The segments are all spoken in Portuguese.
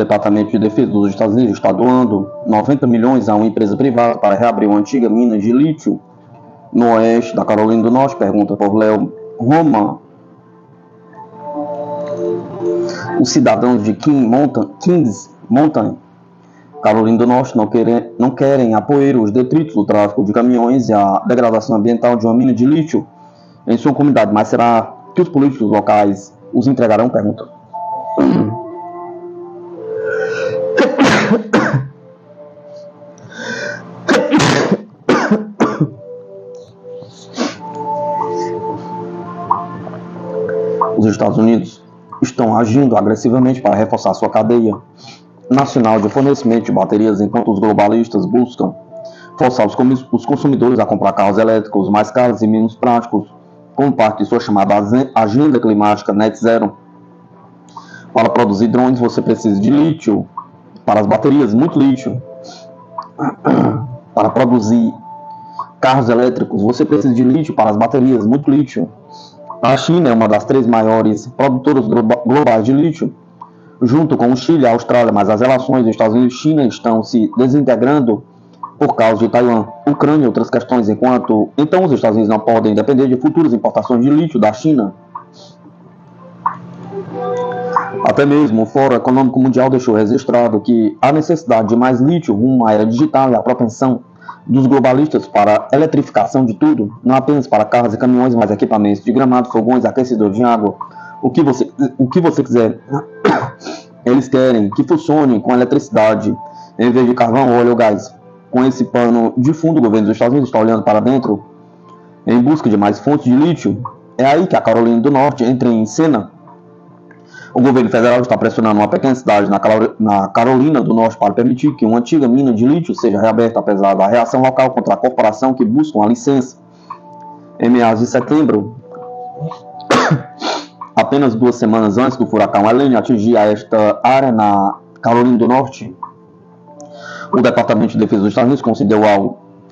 Departamento de Defesa dos Estados Unidos está doando 90 milhões a uma empresa privada para reabrir uma antiga mina de lítio no oeste da Carolina do Norte? Pergunta por Léo Roma. Os cidadãos de Kings Mountain, Carolina do Norte, não querem apoiar os detritos do tráfico de caminhões e a degradação ambiental de uma mina de lítio em sua comunidade. Mas será que os políticos locais os entregarão? Pergunta. Os Estados Unidos estão agindo agressivamente para reforçar sua cadeia nacional de fornecimento de baterias, enquanto os globalistas buscam forçar os consumidores a comprar carros elétricos mais caros e menos práticos, como parte de sua chamada agenda climática Net Zero. Para produzir drones, você precisa de lítio. Para as baterias, muito lítio. Para produzir carros elétricos, você precisa de lítio. Para as baterias, muito lítio. A China é uma das 3 maiores produtoras globais de lítio, junto com o Chile e a Austrália, mas as relações dos Estados Unidos e China estão se desintegrando por causa de Taiwan, Ucrânia e outras questões, então os Estados Unidos não podem depender de futuras importações de lítio da China. Até mesmo o Fórum Econômico Mundial deixou registrado que a necessidade de mais lítio rumo à era digital e a propensão dos globalistas para a eletrificação de tudo, não apenas para carros e caminhões, mas equipamentos de gramado, fogões, aquecedores de água, o que você quiser. Eles querem que funcione com eletricidade em vez de carvão, óleo ou gás. Com esse pano de fundo, o governo dos Estados Unidos está olhando para dentro em busca de mais fontes de lítio. É aí que a Carolina do Norte entra em cena. O governo federal está pressionando uma pequena cidade na Carolina do Norte para permitir que uma antiga mina de lítio seja reaberta, apesar da reação local contra a corporação que busca uma licença. Em meados de setembro, apenas 2 semanas antes do furacão Helene atingir esta área na Carolina do Norte, o Departamento de Defesa dos Estados Unidos concedeu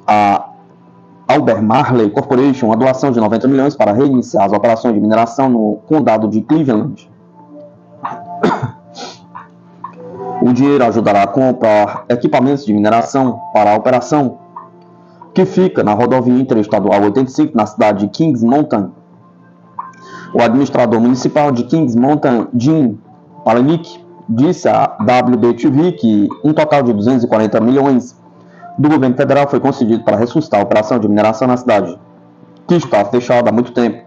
a Albemarle Corporation uma doação de 90 milhões para reiniciar as operações de mineração no condado de Cleveland. O dinheiro ajudará a comprar equipamentos de mineração para a operação, que fica na rodovia interestadual 85, na cidade de Kings Mountain. O administrador municipal de Kings Mountain, Jim Palahniuk, disse à WBTV que um total de 240 milhões do governo federal foi concedido para ressuscitar a operação de mineração na cidade, que está fechada há muito tempo.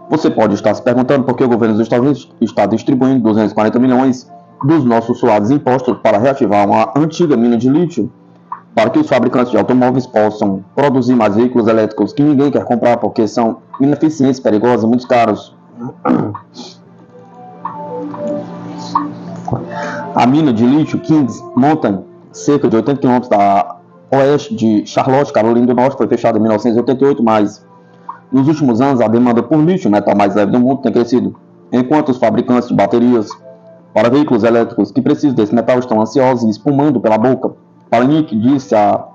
Você pode estar se perguntando por que o governo dos Estados Unidos está distribuindo 240 milhões dos nossos suados impostos para reativar uma antiga mina de lítio, para que os fabricantes de automóveis possam produzir mais veículos elétricos que ninguém quer comprar porque são ineficientes, perigosos e muito caros. A mina de lítio Kings Mountain, cerca de 80 km da oeste de Charlotte, Carolina do Norte, foi fechada em 1988, mas nos últimos anos a demanda por lítio, o metal mais leve do mundo, tem crescido, enquanto os fabricantes de baterias para veículos elétricos que precisam desse metal estão ansiosos e espumando pela boca. Palahniuk disse à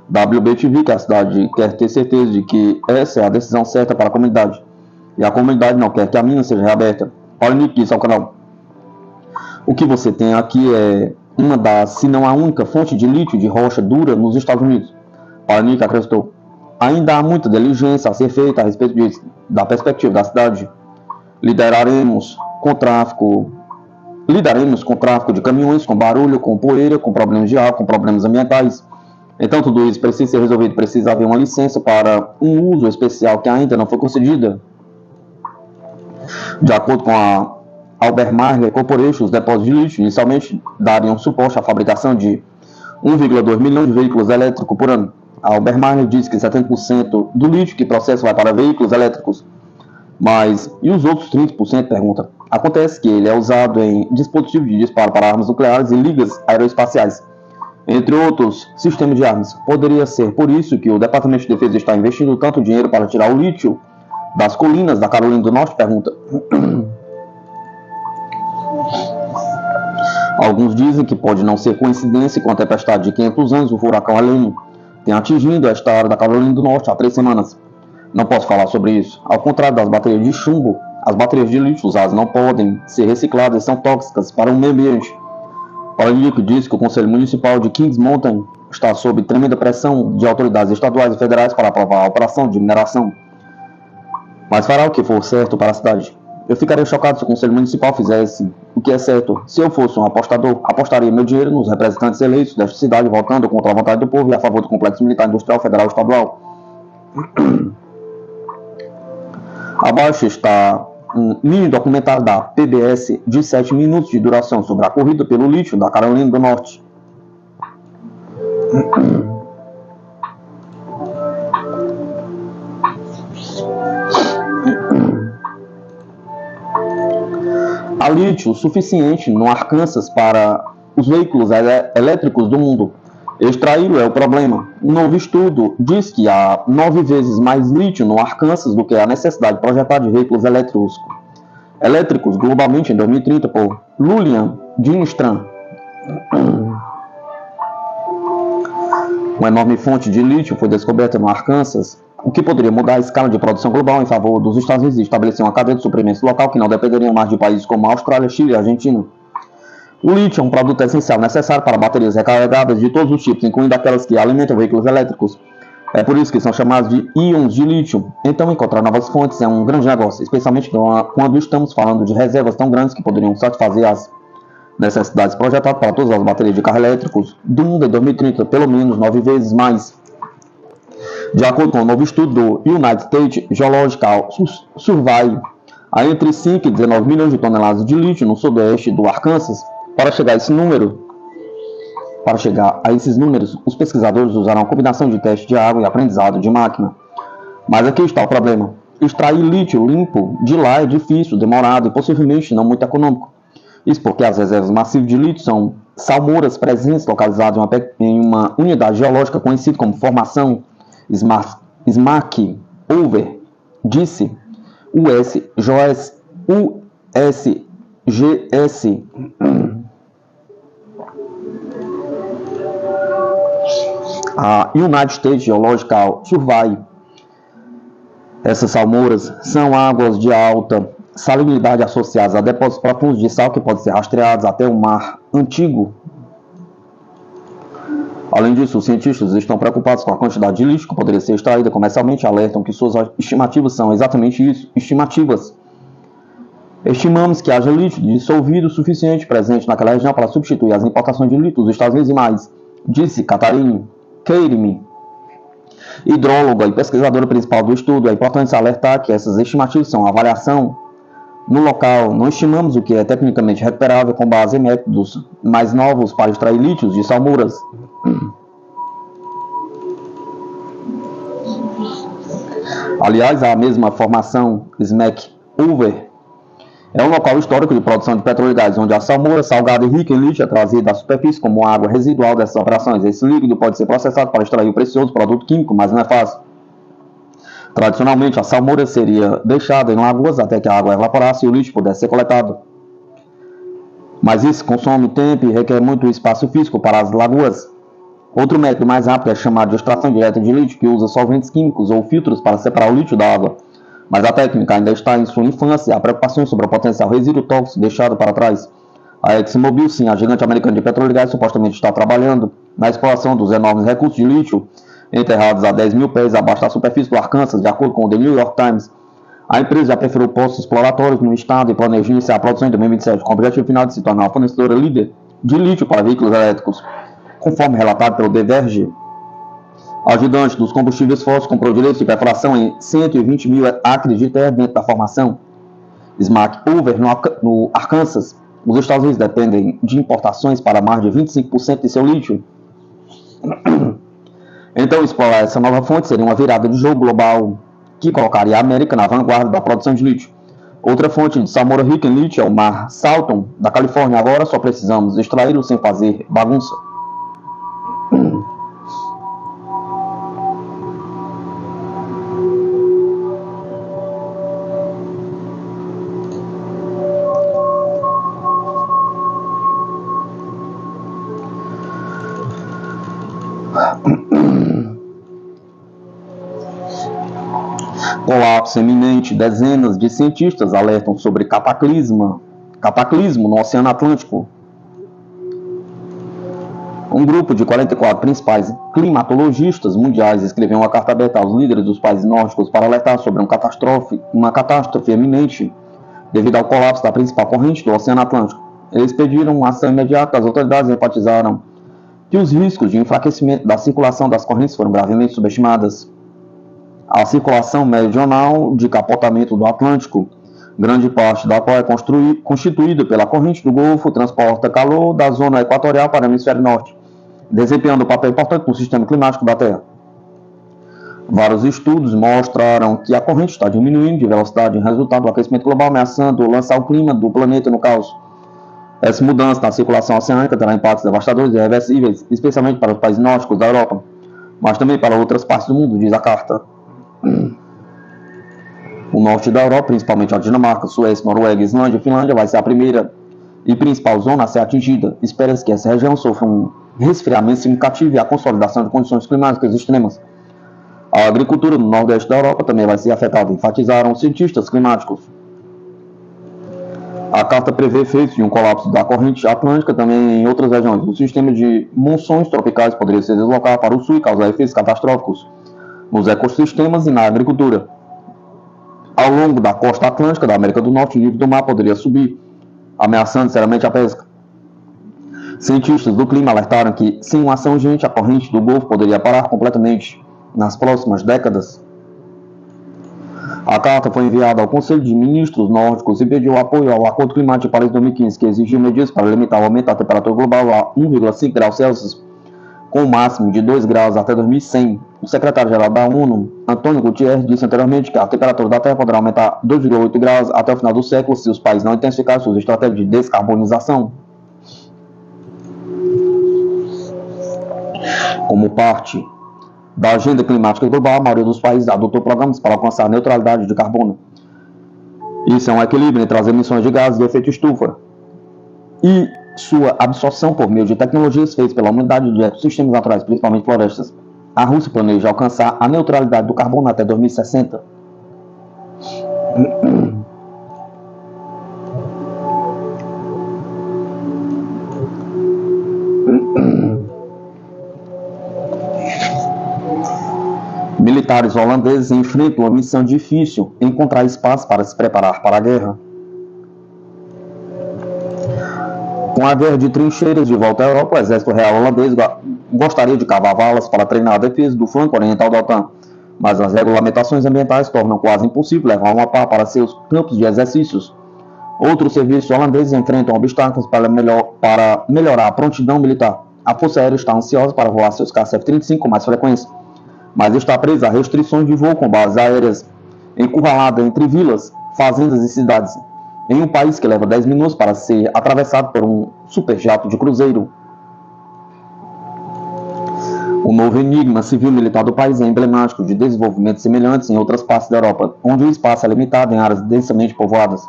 WBTV que a cidade quer ter certeza de que essa é a decisão certa para a comunidade, e a comunidade não quer que a mina seja reaberta. Palahniuk disse ao canal: o que você tem aqui é uma das, se não a única, fonte de lítio de rocha dura nos Estados Unidos. Palahniuk acrescentou: ainda há muita diligência a ser feita a respeito disso, da perspectiva da cidade. Lidaremos com tráfico de caminhões, com barulho, com poeira, com problemas de água, com problemas ambientais. Então tudo isso precisa ser resolvido, precisa haver uma licença para um uso especial que ainda não foi concedida. De acordo com a Albemarle Corporation, os depósitos de lítio inicialmente dariam suporte à fabricação de 1,2 milhão de veículos elétricos por ano. A Albemarle diz que 70% do lítio que processa vai para veículos elétricos. Mas, e os outros 30%? Pergunta. Acontece que ele é usado em dispositivos de disparo para armas nucleares e ligas aeroespaciais, entre outros sistemas de armas. Poderia ser por isso que o Departamento de Defesa está investindo tanto dinheiro para tirar o lítio das colinas da Carolina do Norte? Pergunta. Alguns dizem que pode não ser coincidência com a tempestade de 500 anos, o furacão Helene tem atingido esta área da Carolina do Norte há 3 semanas. Não posso falar sobre isso. Ao contrário das baterias de chumbo, as baterias de lítio usadas não podem ser recicladas e são tóxicas para o meio ambiente. Oladipo diz que o Conselho Municipal de Kings Mountain está sob tremenda pressão de autoridades estaduais e federais para aprovar a operação de mineração, mas fará o que for certo para a cidade. Eu ficaria chocado se o Conselho Municipal fizesse o que é certo. Se eu fosse um apostador, apostaria meu dinheiro nos representantes eleitos desta cidade, votando contra a vontade do povo e a favor do Complexo Militar Industrial Federal e Estadual. Abaixo está um mini documentário da PBS de 7 minutos de duração sobre a corrida pelo lítio da Carolina do Norte. Há lítio suficiente no Arkansas para os veículos elétricos do mundo. Extraí-lo é o problema. Um novo estudo diz que há 9 vezes mais lítio no Arkansas do que a necessidade de projetar de veículos elétricos globalmente em 2030 por Lulian Dinstram. Uma enorme fonte de lítio foi descoberta no Arkansas, o que poderia mudar a escala de produção global em favor dos Estados Unidos e estabelecer uma cadeia de suprimentos local que não dependeria mais de países como a Austrália, Chile e Argentina. O lítio é um produto essencial necessário para baterias recarregadas de todos os tipos, incluindo aquelas que alimentam veículos elétricos. É por isso que são chamados de íons de lítio. Então, encontrar novas fontes é um grande negócio, especialmente quando estamos falando de reservas tão grandes que poderiam satisfazer as necessidades projetadas para todas as baterias de carro elétricos do mundo em 2030, pelo menos 9 vezes mais. De acordo com um novo estudo do United States Geological Survey, há entre 5 e 19 milhões de toneladas de lítio no sudoeste do Arkansas. Para chegar a esses números, os pesquisadores usaram uma combinação de teste de água e aprendizado de máquina. Mas aqui está o problema. Extrair lítio limpo de lá é difícil, demorado e possivelmente não muito econômico. Isso porque as reservas massivas de lítio são salmouras presentes localizadas em uma unidade geológica conhecida como Formação Smackover, disse USGS. A United States Geological Survey. Essas salmouras são águas de alta salinidade associadas a depósitos profundos de sal que podem ser rastreados até o mar antigo. Além disso, os cientistas estão preocupados com a quantidade de lixo que poderia ser extraída comercialmente e alertam que suas estimativas são exatamente isso, estimativas. Estimamos que haja lítio dissolvido suficiente presente naquela região para substituir as importações de lítio dos Estados Unidos e mais, disse Catherine Keirimi, hidróloga e pesquisadora principal do estudo. É importante alertar que essas estimativas são avaliação no local. Não estimamos o que é tecnicamente recuperável com base em métodos mais novos para extrair lítios de salmouras. Aliás, a mesma formação Smackover é um local histórico de produção de petróleo e gás, onde a salmoura salgada e rica em lítio é trazida à superfície como água residual dessas operações. Esse líquido pode ser processado para extrair o precioso produto químico, mas não é fácil. Tradicionalmente, a salmoura seria deixada em lagoas até que a água evaporasse e o lixo pudesse ser coletado. Mas isso consome tempo e requer muito espaço físico para as lagoas. Outro método mais rápido é chamado de extração direta de lítio, que usa solventes químicos ou filtros para separar o lítio da água. Mas a técnica ainda está em sua infância e há preocupações sobre o potencial resíduo tóxico deixado para trás. A ExxonMobil, sim, a gigante americana de petróleo e gás, supostamente está trabalhando na exploração dos enormes recursos de lítio enterrados a 10 mil pés abaixo da superfície do Arkansas, de acordo com o The New York Times. A empresa já preferiu postos exploratórios no estado e planeja iniciar a produção em 2027, com o objetivo final de se tornar uma fornecedora líder de lítio para veículos elétricos, conforme relatado pelo The Verge. A ajudante dos combustíveis fósseis comprou direitos de perfuração em 120 mil acres de terra dentro da formação Smackover, no Arkansas. Os Estados Unidos dependem de importações para mais de 25% de seu lítio. Então, explorar essa nova fonte seria uma virada de jogo global que colocaria a América na vanguarda da produção de lítio. Outra fonte de salmoura rica em lítio é o Mar Salton, da Califórnia. Agora só precisamos extraí-lo sem fazer bagunça. Colapso iminente. Dezenas de cientistas alertam sobre cataclismo no Oceano Atlântico. Um grupo de 44 principais climatologistas mundiais escreveu uma carta aberta aos líderes dos países nórdicos para alertar sobre uma catástrofe iminente devido ao colapso da principal corrente do Oceano Atlântico. Eles pediram uma ação imediata. As autoridades enfatizaram que os riscos de enfraquecimento da circulação das correntes foram gravemente subestimadas. A circulação meridional de capotamento do Atlântico, grande parte da qual é constituída pela corrente do Golfo, transporta calor da zona equatorial para o hemisfério norte, desempenhando um papel importante no sistema climático da Terra. Vários estudos mostraram que a corrente está diminuindo de velocidade em resultado do aquecimento global, ameaçando lançar o clima do planeta no caos. Essa mudança na circulação oceânica terá impactos devastadores e irreversíveis, especialmente para os países nórdicos da Europa, mas também para outras partes do mundo, diz a carta. O norte da Europa, principalmente a Dinamarca, Suécia, Noruega, Islândia e Finlândia, vai ser a primeira e principal zona a ser atingida. Espera-se que essa região sofra um resfriamento significativo e a consolidação de condições climáticas extremas. A agricultura no nordeste da Europa também vai ser afetada, enfatizaram os cientistas climáticos. A carta prevê efeitos de um colapso da corrente atlântica também em outras regiões. O sistema de monções tropicais poderia se deslocar para o sul e causar efeitos catastróficos nos ecossistemas e na agricultura. Ao longo da costa atlântica da América do Norte, o nível do mar poderia subir, ameaçando seriamente a pesca. Cientistas do clima alertaram que, sem uma ação urgente, a corrente do Golfo poderia parar completamente nas próximas décadas. A carta foi enviada ao Conselho de Ministros nórdicos e pediu apoio ao Acordo Climático de Paris 2015, que exigiu medidas para limitar o aumento da temperatura global a 1,5 graus Celsius, com o máximo de 2 graus até 2100. O secretário-geral da ONU, Antônio Guterres, disse anteriormente que a temperatura da Terra poderá aumentar 2,8 graus até o final do século se os países não intensificarem suas estratégias de descarbonização. Como parte da agenda climática global, a maioria dos países adotou programas para alcançar a neutralidade de carbono. Isso é um equilíbrio entre as emissões de gases de efeito estufa e sua absorção por meio de tecnologias feitas pela humanidade de ecossistemas naturais, principalmente florestas. A Rússia planeja alcançar a neutralidade do carbono até 2060. Militares holandeses enfrentam uma missão difícil: encontrar espaço para se preparar para a guerra. Com a guerra de trincheiras de volta à Europa, o exército real holandês gostaria de cavar valas para treinar a defesa do flanco oriental da OTAN, mas as regulamentações ambientais tornam quase impossível levar uma pá para seus campos de exercícios. Outros serviços holandeses enfrentam obstáculos para melhorar a prontidão militar. A Força Aérea está ansiosa para voar seus caças F-35 com mais frequência, mas está presa a restrições de voo com bases aéreas encurralada entre vilas, fazendas e cidades, em um país que leva 10 minutos para ser atravessado por um superjato de cruzeiro. O novo enigma civil-militar do país é emblemático de desenvolvimentos semelhantes em outras partes da Europa, onde o espaço é limitado em áreas densamente povoadas,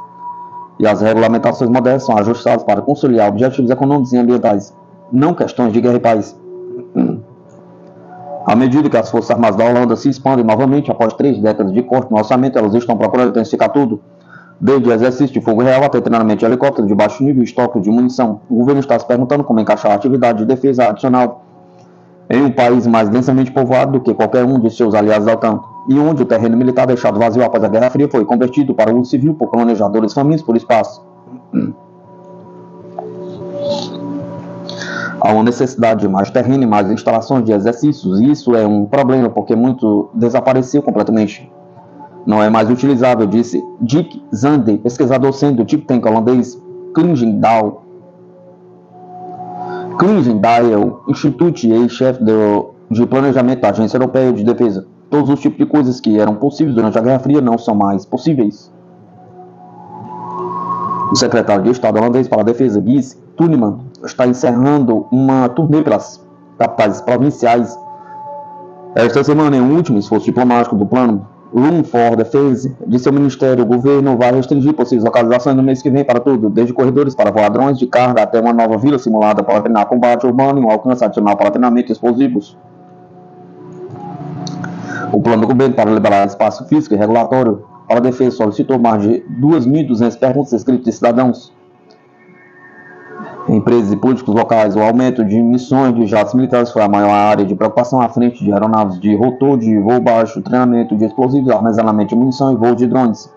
e as regulamentações modernas são ajustadas para conciliar objetivos econômicos e ambientais, não questões de guerra e paz. À medida que as Forças Armadas da Holanda se expandem novamente após 3 décadas de corte no orçamento, elas estão procurando intensificar tudo, desde exercício de fogo real até treinamento de helicóptero de baixo nível e estoque de munição. O governo está se perguntando como encaixar a atividade de defesa adicional em um país mais densamente povoado do que qualquer um de seus aliados da OTAN, e onde o terreno militar deixado vazio após a Guerra Fria foi convertido para uso civil por planejadores famintos por espaço. Há uma necessidade de mais terreno e mais instalações de exercícios, e isso é um problema porque muito desapareceu completamente. Não é mais utilizável, disse Dick Zande, pesquisador sênior do think tank holandês Klingendael Institute e ex-chefe de planejamento da Agência Europeia de Defesa. Todos os tipos de coisas que eram possíveis durante a Guerra Fria não são mais possíveis. O secretário de Estado holandês para a Defesa, Guy Tuneman, está encerrando uma turnê pelas capitais provinciais esta semana, em um último esforço diplomático do plano Room for Defense de seu ministério. O governo vai restringir possíveis localizações no mês que vem para tudo, desde corredores para voar drones de carga até uma nova vila simulada para treinar combate urbano e um alcance adicional para treinamento de explosivos. O plano do governo para liberar espaço físico e regulatório para a defesa solicitou mais de 2.200 perguntas escritas de cidadãos. empresas e políticos locais, o aumento de missões de jatos militares foi a maior área de preocupação à frente de aeronaves de rotor, de voo baixo, treinamento de explosivos, armazenamento de munição e voo de drones.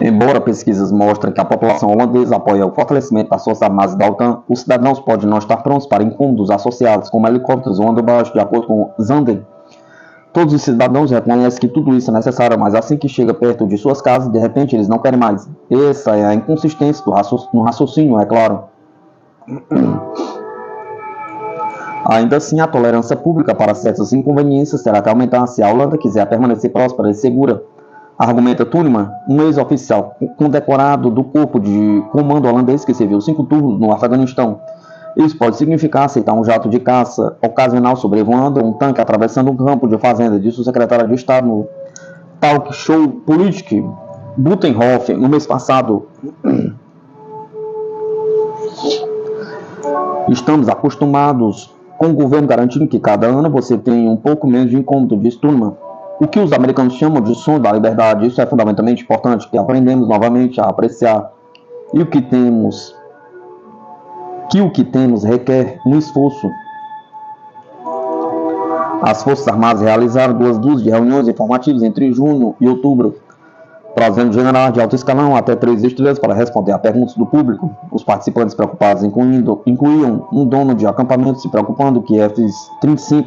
Embora pesquisas mostrem que a população holandesa apoia o fortalecimento das forças armadas da OTAN, os cidadãos podem não estar prontos para incômodos associados, como helicópteros voando baixo, de acordo com Zanden. Todos os cidadãos reconhecem que tudo isso é necessário, mas assim que chega perto de suas casas, de repente eles não querem mais. Essa é a inconsistência no raciocínio, é claro. Ainda assim, a tolerância pública para certas inconveniências terá que aumentar se a Holanda quiser permanecer próspera e segura. Argumenta Thurman, um ex-oficial condecorado do corpo de comando holandês que serviu 5 turnos no Afeganistão. Isso pode significar aceitar um jato de caça ocasional sobrevoando um tanque atravessando um campo de fazenda, disse o secretário de Estado no talk show Politik Butenhof no mês passado. Estamos acostumados com o governo garantindo que cada ano você tem um pouco menos de incômodo, disse Thurman. O que os americanos chamam de som da liberdade, isso é fundamentalmente importante, que aprendemos novamente a apreciar. E o que temos requer um esforço. As Forças Armadas realizaram 2 dúzias de reuniões informativas entre junho e outubro, trazendo generais de alto escalão até 3 estrelas para responder a perguntas do público. Os participantes preocupados incluíam um dono de acampamento se preocupando que F-35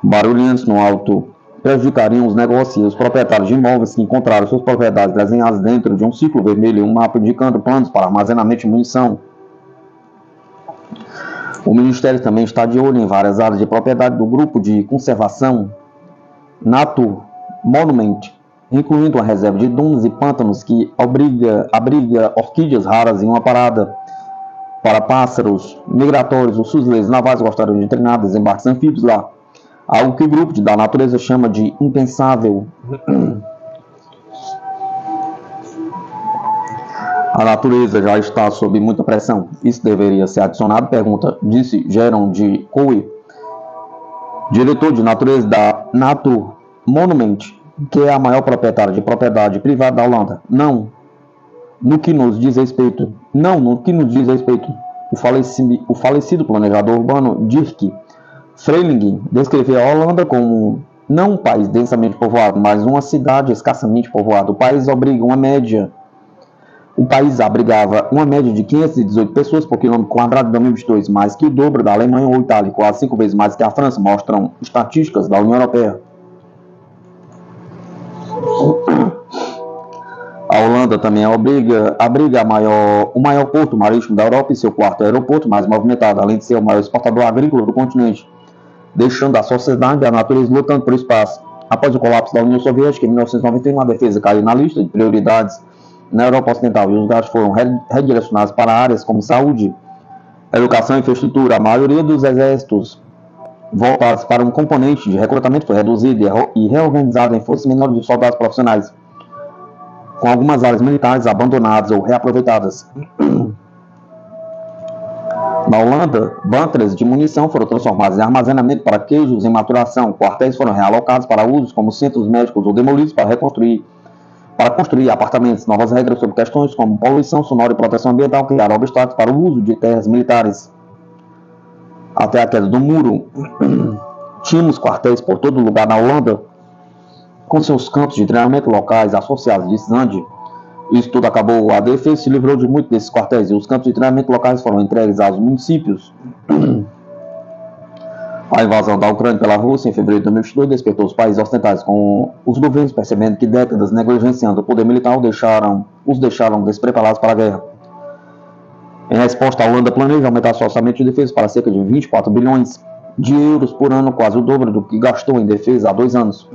barulhentos no alto prejudicariam os negócios e os proprietários de imóveis que encontraram suas propriedades desenhadas dentro de um círculo vermelho e um mapa indicando planos para armazenamento de munição. O Ministério também está de olho em várias áreas de propriedade do grupo de conservação Natur Monument, incluindo uma reserva de dunas e pântanos que abriga orquídeas raras em uma parada para pássaros migratórios. Os fuzileiros navais gostariam de treinar desembarques anfíbios lá. Algo que o grupo da natureza chama de impensável. A natureza já está sob muita pressão. Isso deveria ser adicionado? Pergunta, disse Geron de Coe, diretor de natureza da Natur Monument, que é a maior proprietária de propriedade privada da Holanda. Não no que nos diz respeito. O falecido planejador urbano Dirk Freiling descreveu a Holanda como não um país densamente povoado, mas uma cidade escassamente povoada. O país abrigava uma média de 518 pessoas por quilômetro quadrado em 2022, mais que o dobro da Alemanha ou Itália, quase 5 vezes mais que a França, mostram estatísticas da União Europeia. A Holanda também abriga o maior porto marítimo da Europa e seu quarto aeroporto mais movimentado, além de ser o maior exportador agrícola do continente, deixando a sociedade e a natureza lutando por espaço. Após o colapso da União Soviética, em 1991, a defesa caiu na lista de prioridades na Europa Ocidental e os gastos foram redirecionados para áreas como saúde, educação e infraestrutura. A maioria dos exércitos voltados para um componente de recrutamento foi reduzido e reorganizado em forças menores de soldados profissionais, com algumas áreas militares abandonadas ou reaproveitadas. Na Holanda, bunkers de munição foram transformados em armazenamento para queijos em maturação. Quartéis foram realocados para usos como centros médicos ou demolidos para construir apartamentos. Novas regras sobre questões como poluição sonora e proteção ambiental criaram obstáculos para o uso de terras militares. Até a queda do muro, tínhamos quartéis por todo lugar na Holanda, com seus campos de treinamento locais associados, disse Zandi. Isso tudo acabou. A defesa se livrou de muitos desses quartéis e os campos de treinamento locais foram entregues aos municípios. A invasão da Ucrânia pela Rússia em fevereiro de 2022 despertou os países ocidentais, com os governos percebendo que décadas negligenciando o poder militar os deixaram despreparados para a guerra. Em resposta, a Holanda planeja aumentar seu orçamento de defesa para cerca de 24 bilhões de euros por ano, quase o dobro do que gastou em defesa há 2 anos.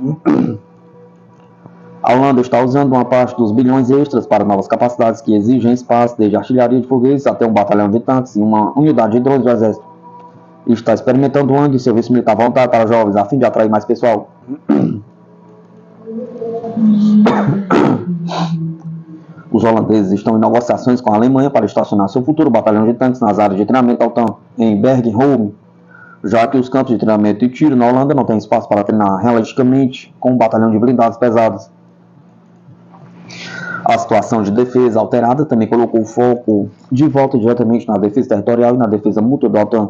A Holanda está usando uma parte dos bilhões extras para novas capacidades que exigem espaço, desde artilharia de foguetes até um batalhão de tanques e uma unidade de drones do exército. E está experimentando um ano de serviço militar voluntário para jovens, a fim de atrair mais pessoal. Os holandeses estão em negociações com a Alemanha para estacionar seu futuro batalhão de tanques nas áreas de treinamento da OTAN em Bergen-Holm, já que os campos de treinamento e tiro na Holanda não têm espaço para treinar realisticamente com um batalhão de blindados pesados. A situação de defesa alterada também colocou o foco de volta diretamente na defesa territorial e na defesa mútua da OTAN,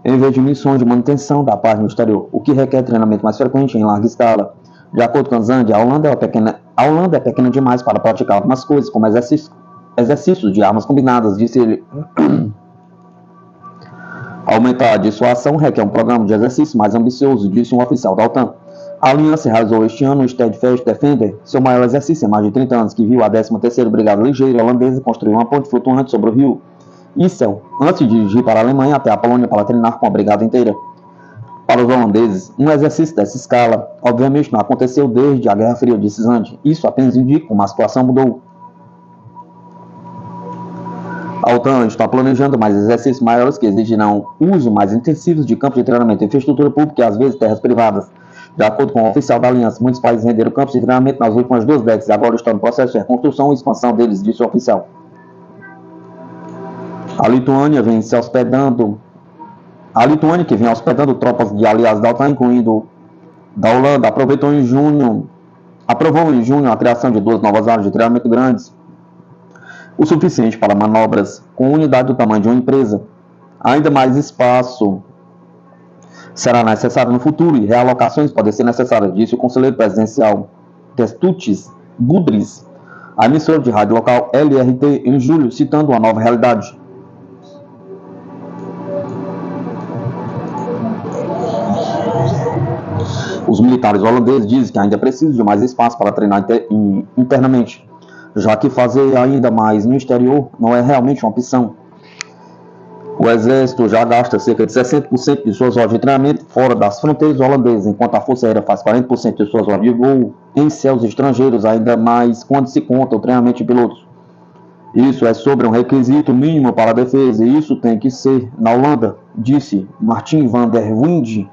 em vez de missões de manutenção da paz no exterior, o que requer treinamento mais frequente em larga escala. De acordo com Zand, a Holanda é pequena demais para praticar algumas coisas, como exercícios de armas combinadas, disse ele. Aumentar a dissuasão requer um programa de exercício mais ambicioso, disse um oficial da OTAN. A aliança realizou este ano o Steadfast Defender, seu maior exercício em mais de 30 anos, que viu a 13ª Brigada Ligeira holandesa construir uma ponte flutuante sobre o rio Issel, antes de dirigir para a Alemanha até a Polônia para treinar com a brigada inteira. Para os holandeses, um exercício dessa escala, obviamente, não aconteceu desde a Guerra Fria, disse Zand. Isso apenas indica como a situação mudou. A OTAN está planejando mais exercícios maiores que exigirão uso mais intensivo de campos de treinamento, infraestrutura pública e, às vezes, terras privadas. De acordo com o oficial da aliança, muitos países renderam campos de treinamento nas últimas 2 décadas e agora estão no processo de reconstrução e expansão deles, disse o oficial. A Lituânia, que vem hospedando tropas de aliados da OTAN, incluindo da Holanda, aprovou em junho a criação de 2 novas áreas de treinamento grandes, o suficiente para manobras com unidade do tamanho de uma empresa. Ainda mais espaço será necessário no futuro e realocações podem ser necessárias, disse o conselheiro presidencial Kęstutis Budrys, à emissora de rádio local LRT em julho, citando uma nova realidade. Os militares holandeses dizem que ainda precisam de mais espaço para treinar internamente, já que fazer ainda mais no exterior não é realmente uma opção. O exército já gasta cerca de 60% de suas horas de treinamento fora das fronteiras holandesas, enquanto a Força Aérea faz 40% de suas horas de voo em céus estrangeiros, ainda mais quando se conta o treinamento de pilotos. Isso é sobre um requisito mínimo para a defesa, e isso tem que ser na Holanda, disse Martin van der Winde,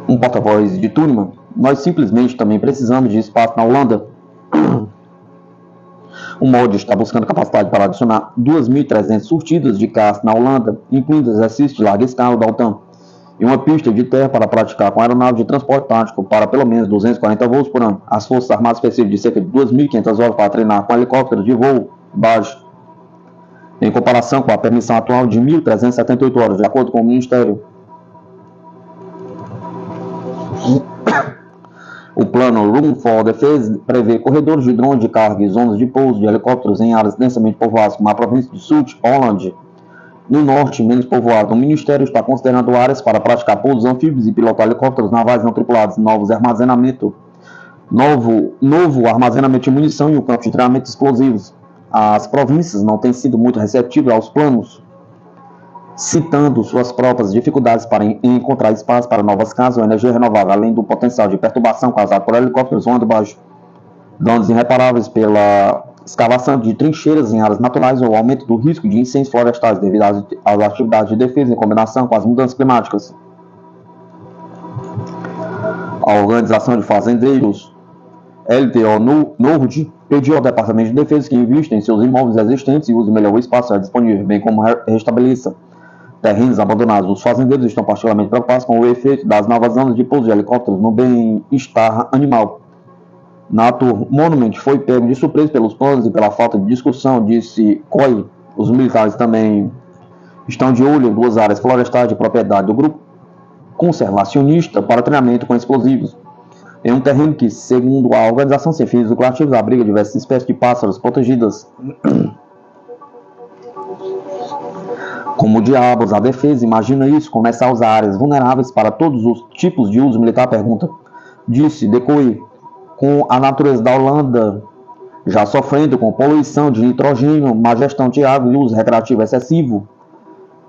um porta-voz de Thunman. Nós simplesmente também precisamos de espaço na Holanda. O MOD está buscando capacidade para adicionar 2.300 surtidas de caça na Holanda, incluindo exercícios de larga escala da OTAN, e uma pista de terra para praticar com aeronave de transporte tático para pelo menos 240 voos por ano. As Forças Armadas precisam de cerca de 2.500 horas para treinar com helicópteros de voo baixo, em comparação com a permissão atual de 1.378 horas, de acordo com o Ministério. O plano Room for Defense prevê corredores de drones de carga e zonas de pouso de helicópteros em áreas densamente povoadas, como a província de Zuid-Holland, no norte, menos povoado. O Ministério está considerando áreas para praticar pousos anfíbios e pilotar helicópteros navais não tripulados, novo armazenamento de munição e o campo de treinamento de explosivos. As províncias não têm sido muito receptivas aos planos, citando suas próprias dificuldades para encontrar espaço para novas casas ou energia renovável, além do potencial de perturbação causado por helicópteros voando baixo, danos irreparáveis pela escavação de trincheiras em áreas naturais ou aumento do risco de incêndios florestais devido às atividades de defesa em combinação com as mudanças climáticas. A Organização de Fazendeiros LTO Nord pediu ao Departamento de Defesa que invista em seus imóveis existentes e use melhor o espaço disponível, bem como restabeleça terrenos abandonados. Os fazendeiros estão particularmente preocupados com o efeito das novas zonas de pouso de helicópteros no bem-estar animal. NATO Monument foi pego de surpresa pelos planos e pela falta de discussão, disse Coy. Os militares também estão de olho em 2 áreas florestais de propriedade do grupo conservacionista para treinamento com explosivos. Em um terreno que, segundo a organização sem fins lucrativos, abriga diversas espécies de pássaros protegidas. Como diabos a defesa imagina isso? Começar a usar áreas vulneráveis para todos os tipos de uso militar? Pergunta. Disse Decoy. Com a natureza da Holanda já sofrendo com poluição de nitrogênio, má gestão de água e uso recreativo excessivo,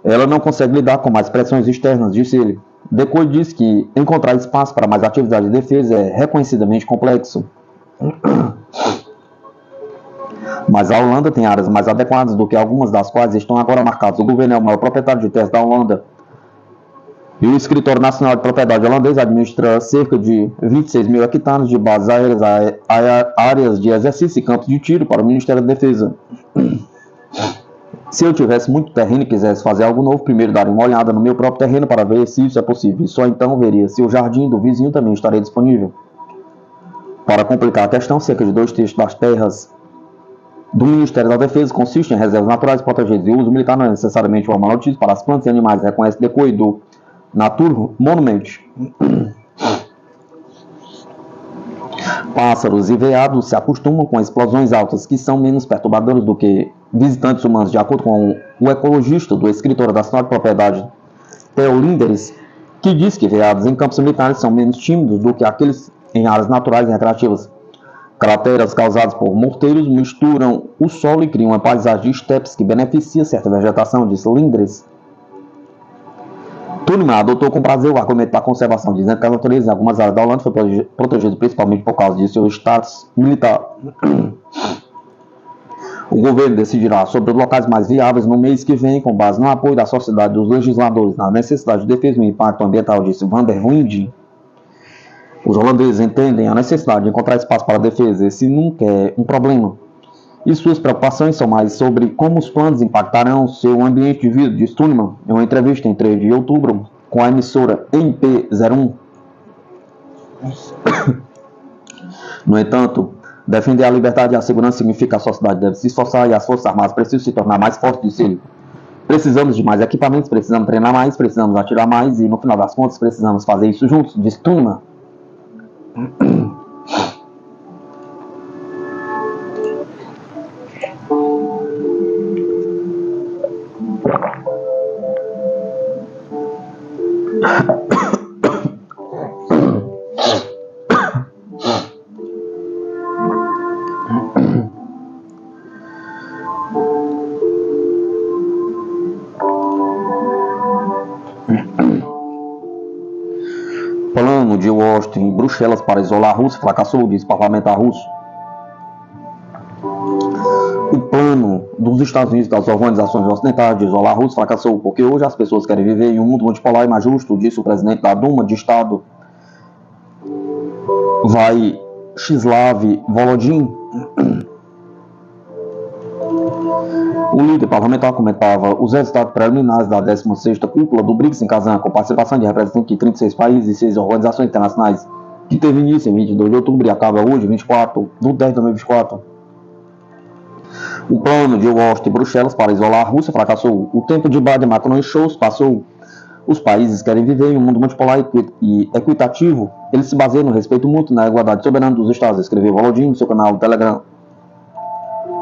ela não consegue lidar com mais pressões externas, disse ele. Decoy disse que encontrar espaço para mais atividade de defesa é reconhecidamente complexo. Mas a Holanda tem áreas mais adequadas do que algumas das quais estão agora marcadas. O governo é o maior proprietário de terras da Holanda. E o Escritório Nacional de Propriedade holandês administra cerca de 26 mil hectares de bases aéreas, áreas de exercício e campos de tiro para o Ministério da Defesa. Se eu tivesse muito terreno e quisesse fazer algo novo, primeiro daria uma olhada no meu próprio terreno para ver se isso é possível. E só então veria se o jardim do vizinho também estaria disponível. Para complicar a questão, cerca de 2/3 das terras do Ministério da Defesa consistem em reservas naturais protegidas e o uso militar não é necessariamente uma má notícia para as plantas e animais, reconhece Decoy do Nature Monument. Pássaros e veados se acostumam com explosões altas que são menos perturbadoras do que visitantes humanos, de acordo com o ecologista do Escritório Nacional de Propriedade, Theo Linderes, que diz que veados em campos militares são menos tímidos do que aqueles em áreas naturais e recreativas. Crateras causadas por morteiros misturam o solo e criam uma paisagem de estepes que beneficia certa vegetação, disse Linderes. Tuneman adotou com prazer o argumento da conservação, dizendo que a natureza em algumas áreas da Holanda foi protegida principalmente por causa de seu status militar. O governo decidirá sobre os locais mais viáveis no mês que vem, com base no apoio da sociedade dos legisladores na necessidade de defesa do impacto ambiental, disse Van der Wind. Os holandeses entendem a necessidade de encontrar espaço para a defesa. Esse nunca é um problema. E suas preocupações são mais sobre como os planos impactarão seu ambiente de vida, disse Tuneman em uma entrevista em 3 de outubro com a emissora MP01. No entanto, defender a liberdade e a segurança significa que a sociedade deve se esforçar e as forças armadas precisam se tornar mais fortes, disse ele. Precisamos de mais equipamentos, precisamos treinar mais, precisamos atirar mais e, no final das contas, precisamos fazer isso juntos, disse Tuneman. Plano de Washington em Bruxelas para isolar a Rússia fracassou, disse parlamentar russo. O plano dos Estados Unidos e das organizações ocidentais de isolar a Rússia fracassou, porque hoje as pessoas querem viver em um mundo multipolar e mais justo, disse o presidente da Duma de Estado, Vyacheslav Volodin. O líder parlamentar comentava os resultados preliminares da 16ª cúpula do BRICS em Kazan, com participação de representantes de 36 países e 6 organizações internacionais, que teve início em 22 de outubro e acaba hoje, 24 de 10 de 2024. O plano de Washington e Bruxelas para isolar a Rússia fracassou. O tempo de Biden, Macron e Scholz passou. Os países querem viver em um mundo multipolar e equitativo. Eles se baseiam no respeito mútuo e na igualdade soberana dos Estados, escreveu Volodin no seu canal do Telegram.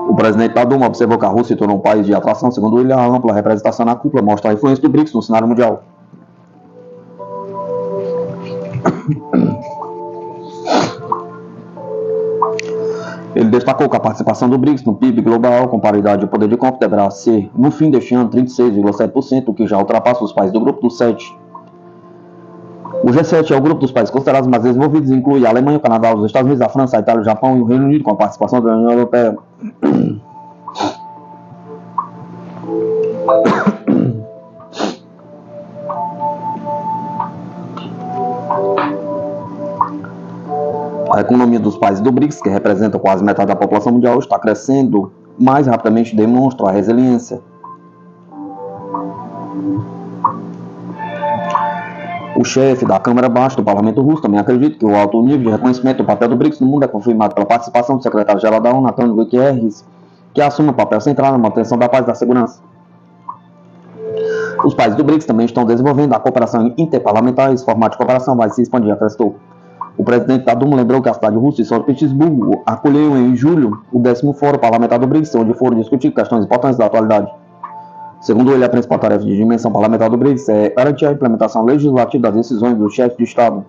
O presidente da Duma observou que a Rússia se tornou um país de atração. Segundo ele, a ampla representação na cúpula mostra a influência do BRICS no cenário mundial. Ele destacou que a participação do BRICS no PIB global, com paridade de poder de compra, deverá ser, no fim deste ano, 36,7%, o que já ultrapassa os países do grupo dos 7. O G7 é o grupo dos países considerados mais desenvolvidos e inclui a Alemanha, o Canadá, os Estados Unidos, a França, a Itália, o Japão e o Reino Unido, com a participação da União Europeia. A economia dos países do BRICS, que representam quase metade da população mundial, está crescendo mais rapidamente, demonstra a resiliência. O chefe da Câmara Baixa do Parlamento Russo também acredita que o alto nível de reconhecimento do papel do BRICS no mundo é confirmado pela participação do secretário-geral da ONU, Antônio Guterres, que assume um papel central na manutenção da paz e da segurança. Os países do BRICS também estão desenvolvendo a cooperação interparlamentar. Esse formato de cooperação vai se expandir, acrescentou. O presidente da Duma lembrou que a cidade russa de São Petersburgo acolheu em julho o 10º Fórum Parlamentar do BRICS, onde foram discutir questões importantes da atualidade. Segundo ele, a principal tarefa de dimensão parlamentar do BRICS é garantir a implementação legislativa das decisões dos chefes de Estado.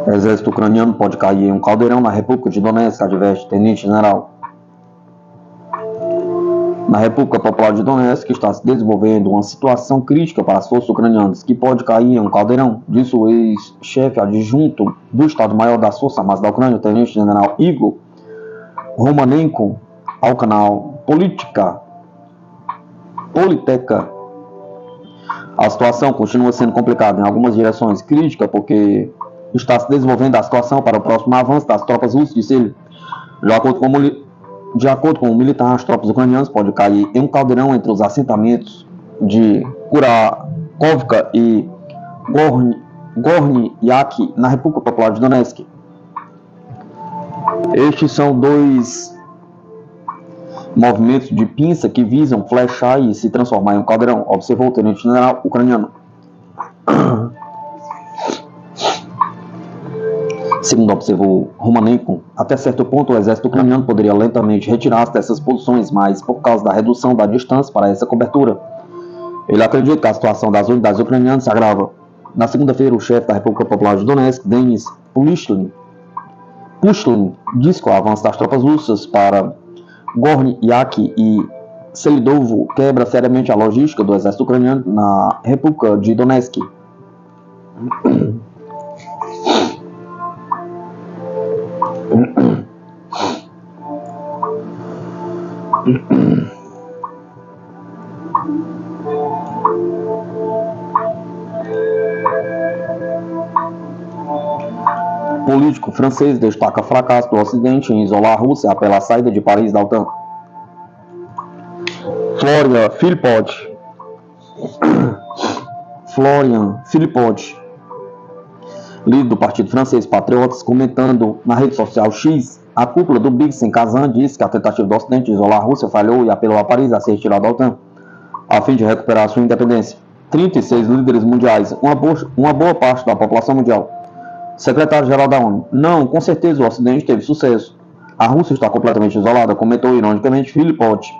O exército ucraniano pode cair em um caldeirão na República de Donetsk, adverte tenente-general. Na República Popular de Donetsk está se desenvolvendo uma situação crítica para as forças ucranianas, que pode cair em um caldeirão, disse o ex-chefe adjunto do Estado-Maior das Forças Armadas da Ucrânia, o tenente-general Igor Romanenko, ao canal Politeca. A situação continua sendo complicada em algumas direções, crítica porque está se desenvolvendo a situação para o próximo avanço das tropas russas, disse ele. De acordo com o militar, as tropas ucranianas podem cair em um caldeirão entre os assentamentos de Kurakovka e Gornyak, na República Popular de Donetsk. Estes são dois movimentos de pinça que visam flechar e se transformar em um caldeirão, observou o tenente-general ucraniano. Segundo observou Romanenko, até certo ponto o exército ucraniano poderia lentamente retirar-se dessas posições, mas por causa da redução da distância para essa cobertura, ele acredita que a situação das unidades ucranianas se agrava. Na segunda-feira, o chefe da República Popular de Donetsk, Denis Pushlin, disse que o avanço das tropas russas para Gornyak e Selidovo quebra seriamente a logística do exército ucraniano na República de Donetsk. Político francês destaca fracasso do Ocidente em isolar a Rússia e apela à saída de Paris da OTAN. Florian Philippot, líder do partido francês Patriotas, comentando na rede social X, a cúpula do BRICS em Kazan disse que a tentativa do Ocidente de isolar a Rússia falhou e apelou a Paris a se retirar da OTAN, a fim de recuperar sua independência. 36 líderes mundiais, uma boa parte da população mundial. Secretário-geral da ONU: não, com certeza o Ocidente teve sucesso. A Rússia está completamente isolada, comentou ironicamente Philippot,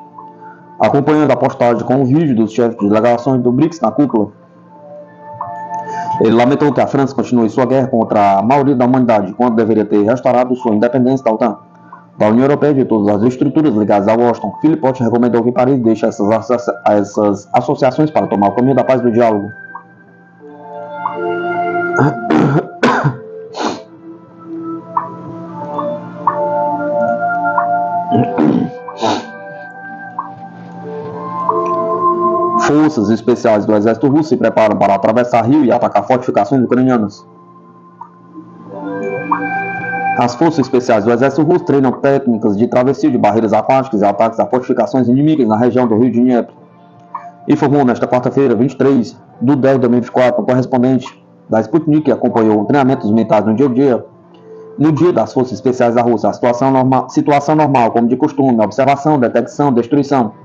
acompanhando a postagem com o vídeo dos chefes de delegações do BRICS na cúpula. Ele lamentou que a França continue sua guerra contra a maioria da humanidade, quando deveria ter restaurado sua independência da OTAN, da União Europeia e de todas as estruturas ligadas a Washington. Philippot recomendou que Paris deixe essas associações para tomar o caminho da paz e do diálogo. Forças especiais do exército russo se preparam para atravessar rio e atacar fortificações ucranianas. As forças especiais do exército russo treinam técnicas de travessia de barreiras aquáticas e ataques a fortificações inimigas na região do rio de Dnieper. Informou nesta quarta-feira, 23 de 10 de 2024, o correspondente da Sputnik, que acompanhou o treinamento dos militares no dia das forças especiais da Rússia. A situação normal, como de costume, observação, detecção, destruição.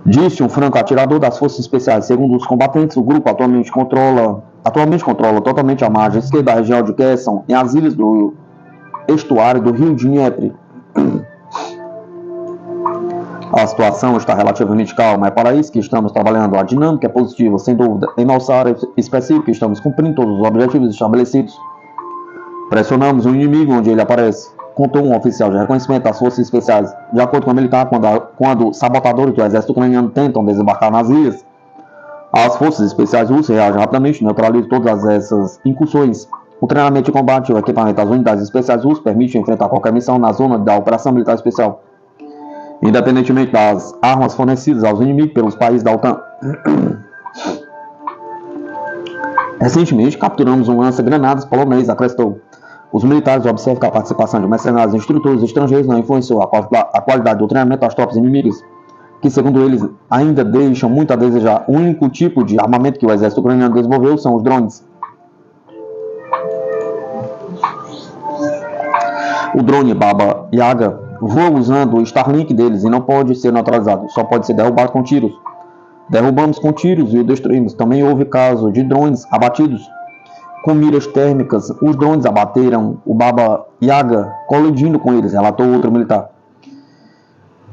Disse um franco atirador das forças especiais. Segundo os combatentes, o grupo atualmente controla totalmente a margem esquerda da região de Kherson e as ilhas do estuário do rio Dnieper. A situação está relativamente calma, é para isso que estamos trabalhando. A dinâmica é positiva, sem dúvida. Em nossa área específica, estamos cumprindo todos os objetivos estabelecidos. Pressionamos o inimigo onde ele aparece, contou um oficial de reconhecimento das forças especiais. De acordo com o militar, quando sabotadores do exército ucraniano tentam desembarcar nas ilhas, as forças especiais russas reagem rapidamente e neutralizam todas essas incursões. O treinamento de combate e o equipamento das unidades especiais russas permite enfrentar qualquer missão na zona da operação militar especial, independentemente das armas fornecidas aos inimigos pelos países da OTAN. Recentemente, capturamos um lança-granadas polonês, acrescentou. Os militares observam que a participação de mercenários e instrutores estrangeiros não influenciou a qualidade do treinamento das tropas inimigas, que, segundo eles, ainda deixam muito a desejar. O único tipo de armamento que o exército ucraniano desenvolveu são os drones. O drone Baba Yaga voa usando o Starlink deles e não pode ser neutralizado, só pode ser derrubado com tiros. Derrubamos com tiros e o destruímos. Também houve caso de drones abatidos com miras térmicas. Os drones abateram o Baba Yaga, colidindo com eles, relatou outro militar.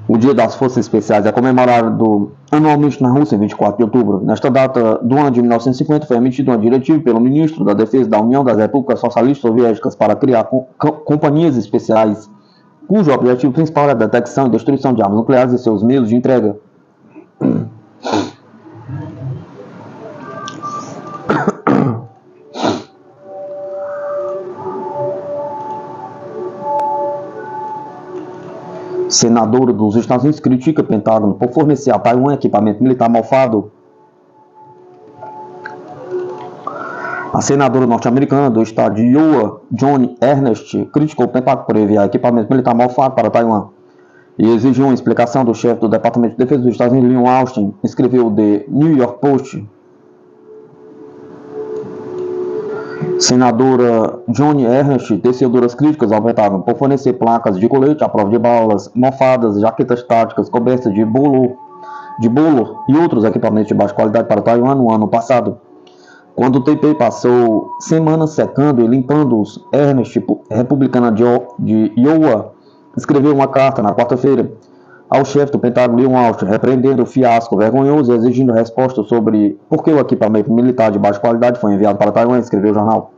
O Dia das Forças Especiais é comemorado anualmente na Rússia, em 24 de outubro. Nesta data do ano de 1950, foi emitida uma diretiva pelo ministro da Defesa da União das Repúblicas Socialistas Soviéticas para criar companhias especiais cujo objetivo principal é a detecção e destruição de armas nucleares e seus meios de entrega. Senadora dos Estados Unidos critica o Pentágono por fornecer a Taiwan equipamento militar mofado. A senadora norte-americana do estado de Iowa, Joni Ernest, criticou o Pentágono por enviar equipamento militar mofado para Taiwan e exigiu uma explicação do chefe do Departamento de Defesa dos Estados Unidos, Lloyd Austin, escreveu o The New York Post. Senadora Joni Ernest teceu duras críticas ao Pentágono por fornecer placas de colete à prova de balas, mofadas, jaquetas táticas, cobertas de bolo e outros equipamentos de baixa qualidade para Taiwan no ano passado. Quando o Taipei passou semanas secando e limpando-os, Ernest, republicana de Iowa, escreveu uma carta na quarta-feira ao chefe do Pentágono, Lloyd Austin, repreendendo o fiasco vergonhoso e exigindo resposta sobre por que o equipamento militar de baixa qualidade foi enviado para Taiwan, escreveu o jornal.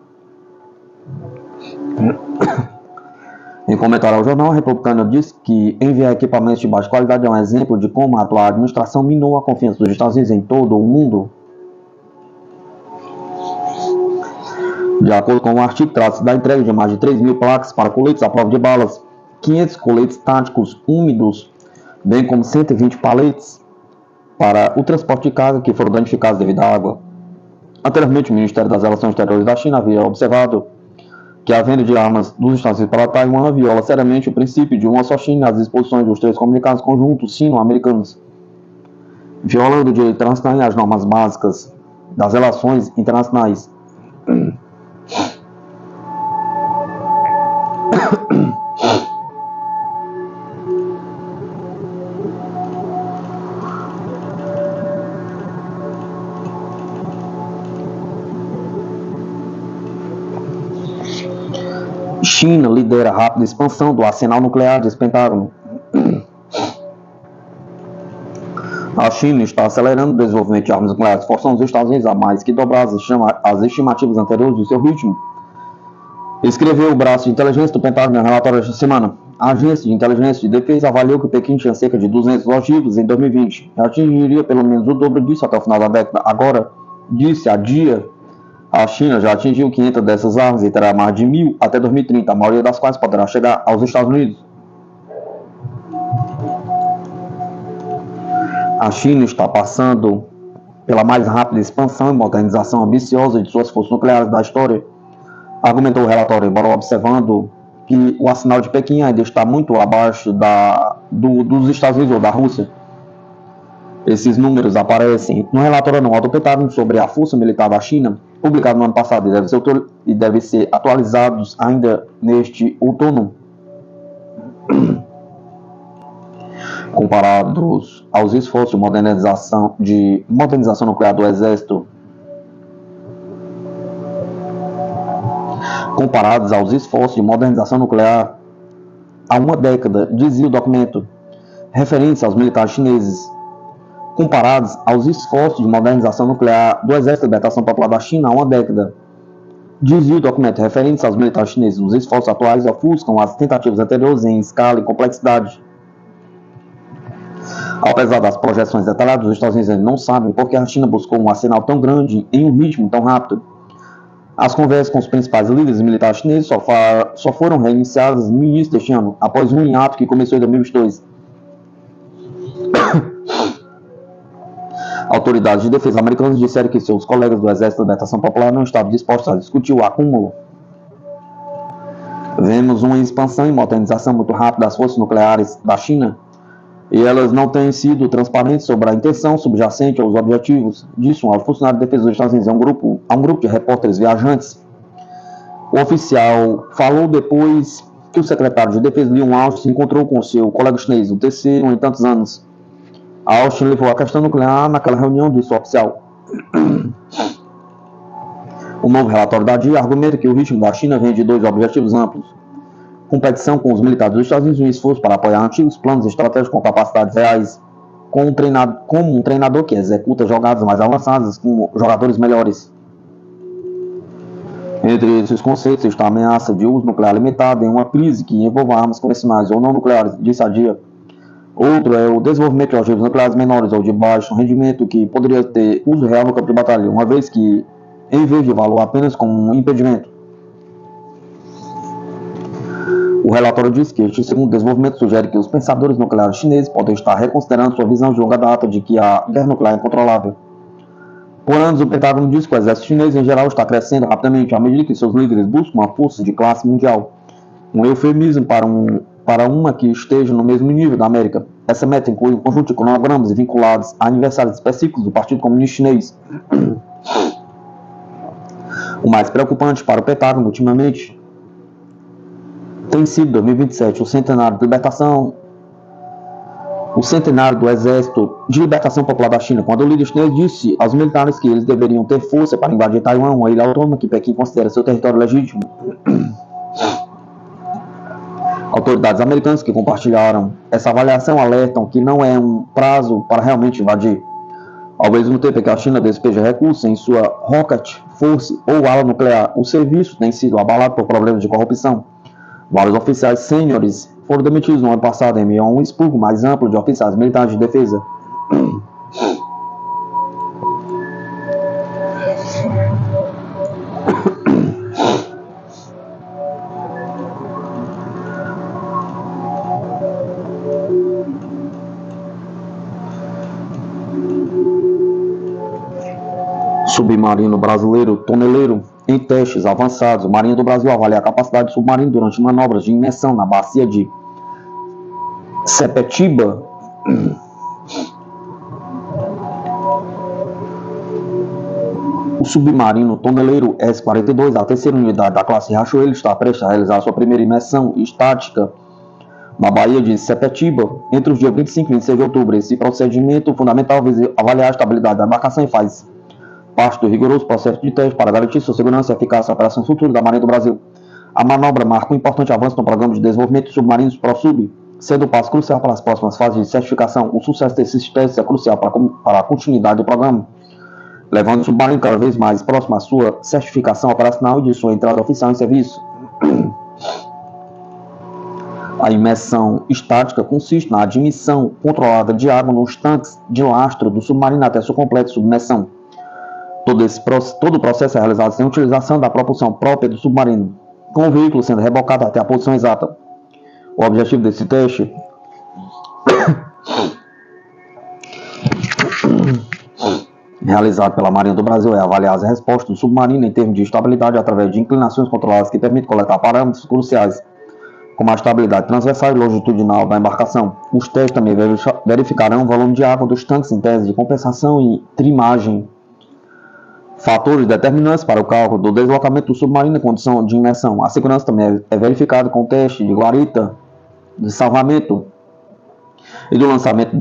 Em comentário ao jornal, a republicana disse que enviar equipamentos de baixa qualidade é um exemplo de como a atual administração minou a confiança dos Estados Unidos em todo o mundo. De acordo com o artigo, trata-se da entrega de mais de 3.000 placas para coletes à prova de balas, 500 coletes táticos úmidos, bem como 120 paletes para o transporte de carga que foram danificados devido à água. Anteriormente, o Ministério das Relações Exteriores da China havia observado que a venda de armas dos Estados Unidos para Taiwan viola seriamente o princípio de uma só China nas disposições dos três comunicados conjuntos sino-americanos, violando o direito internacional e as normas básicas das relações internacionais. China lidera a rápida expansão do arsenal nuclear, diz Pentágono. A China está acelerando o desenvolvimento de armas nucleares, forçando os Estados Unidos a mais que dobrar as estimativas anteriores do seu ritmo. Escreveu o braço de inteligência do Pentágono no relatório desta semana. A agência de inteligência de defesa avaliou que o Pequim tinha cerca de 200 logísticos em 2020 e atingiria pelo menos o dobro disso até o final da década. Agora, disse a DIA, a China já atingiu 500 dessas armas e terá mais de 1.000 até 2030, a maioria das quais poderá chegar aos Estados Unidos. A China está passando pela mais rápida expansão e modernização ambiciosa de suas forças nucleares da história, argumentou o relatório, embora observando que o arsenal de Pequim ainda está muito abaixo dos Estados Unidos ou da Rússia. Esses números aparecem no relatório anual do Pentágono sobre a força militar da China, publicado no ano passado e deve ser atualizados ainda neste outono. Comparados aos esforços de modernização nuclear do Exército, comparados aos esforços de modernização nuclear há uma década, dizia o documento, referente aos militares chineses, comparados aos esforços de modernização nuclear do Exército de Libertação Popular da China há uma década, dizia o documento, referente aos militares chineses, os esforços atuais ofuscam as tentativas anteriores em escala e complexidade. Apesar das projeções detalhadas, os Estados Unidos não sabem por que a China buscou um arsenal tão grande em um ritmo tão rápido. As conversas com os principais líderes militares chineses só foram reiniciadas no início deste ano, após um hiato que começou em 2022. Autoridades de defesa americanas disseram que seus colegas do Exército de Libertação Popular não estavam dispostos a discutir o acúmulo. Vemos uma expansão e modernização muito rápida das forças nucleares da China, e elas não têm sido transparentes sobre a intenção subjacente aos objetivos, disse um alto funcionário de defesa dos Estados Unidos a um grupo de repórteres viajantes. O oficial falou depois que o secretário de defesa, Lloyd Austin, se encontrou com seu colega chinês, o terceiro em tantos anos. Austin levou a questão nuclear naquela reunião, disse o oficial. O novo relatório da DIA argumenta que o ritmo da China vem de dois objetivos amplos: competição com os militares dos Estados Unidos e um esforço para apoiar antigos planos estratégicos com capacidades reais, como um treinador que executa jogadas mais avançadas com jogadores melhores. Entre esses conceitos está a ameaça de uso nuclear limitado em uma crise que envolva armas convencionais ou não nucleares, disse a DIA. Outro é o desenvolvimento de ogivas nucleares menores ou de baixo rendimento que poderia ter uso real no campo de batalha, uma vez que, em vez de valor apenas como um impedimento. O relatório diz que este segundo desenvolvimento sugere que os pensadores nucleares chineses podem estar reconsiderando sua visão de longa data de que a guerra nuclear é incontrolável. Por anos, o Pentágono diz que o exército chinês, em geral, está crescendo rapidamente à medida que seus líderes buscam uma força de classe mundial. Um eufemismo para uma que esteja no mesmo nível da América. Essa meta inclui um conjunto de cronogramas vinculados a aniversários específicos do Partido Comunista Chinês. O mais preocupante para o Pentágono, ultimamente, tem sido 2027, o centenário do Exército de Libertação Popular da China, quando o líder chinês disse aos militares que eles deveriam ter força para invadir Taiwan, uma ilha autônoma que Pequim considera seu território legítimo. Autoridades americanas que compartilharam essa avaliação alertam que não é um prazo para realmente invadir. Ao mesmo tempo que a China despeja recursos em sua Rocket Force ou ala nuclear, o serviço tem sido abalado por problemas de corrupção. Vários oficiais sêniores foram demitidos no ano passado em meio a um expurgo mais amplo de oficiais militares de defesa. Submarino brasileiro toneleiro em testes avançados. O Marinha do Brasil avalia a capacidade do submarino durante manobras de imersão na bacia de Sepetiba. O submarino toneleiro S-42, a terceira unidade da classe Riachuelo, está prestes a realizar sua primeira imersão estática na Baía de Sepetiba entre os dias 25 e 26 de outubro. Esse procedimento fundamental visa avaliar a estabilidade da embarcação e faz parte do rigoroso processo de teste para garantir sua segurança e eficácia da operação futura da Marinha do Brasil. A manobra marca um importante avanço no programa de desenvolvimento de submarinos ProSub, sendo um passo crucial para as próximas fases de certificação. O sucesso desses testes é crucial para a continuidade do programa, levando o submarino cada vez mais próximo à sua certificação operacional e de sua entrada oficial em serviço. A imersão estática consiste na admissão controlada de água nos tanques de lastro do submarino até sua completa submersão. Todo o processo é realizado sem utilização da propulsão própria do submarino, com o veículo sendo rebocado até a posição exata. O objetivo desse teste realizado pela Marinha do Brasil é avaliar as respostas do submarino em termos de estabilidade através de inclinações controladas que permitem coletar parâmetros cruciais, como a estabilidade transversal e longitudinal da embarcação. Os testes também verificarão o volume de água dos tanques em tese de compensação e trimagem, fatores determinantes para o cálculo do deslocamento do submarino em condição de imersão. A segurança também é verificada com o teste de guarita, de salvamento e do lançamento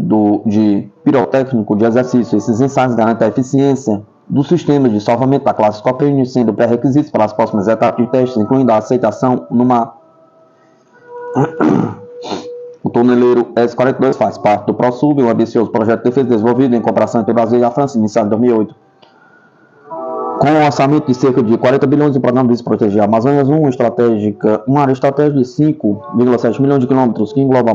de pirotécnico de exercício. Esses ensaios garantem a eficiência dos sistemas de salvamento da classe Copérnico, sendo pré-requisitos para as próximas etapas de testes, incluindo a aceitação no mar. O toneleiro S-42 faz parte do ProSub, um ambicioso projeto de defesa desenvolvido em cooperação entre o Brasil e a França, iniciado em 2008. Com um orçamento de cerca de 40 bilhões, o programa visa proteger a Amazônia, uma área estratégica de 5,7 milhões de quilômetros, que engloba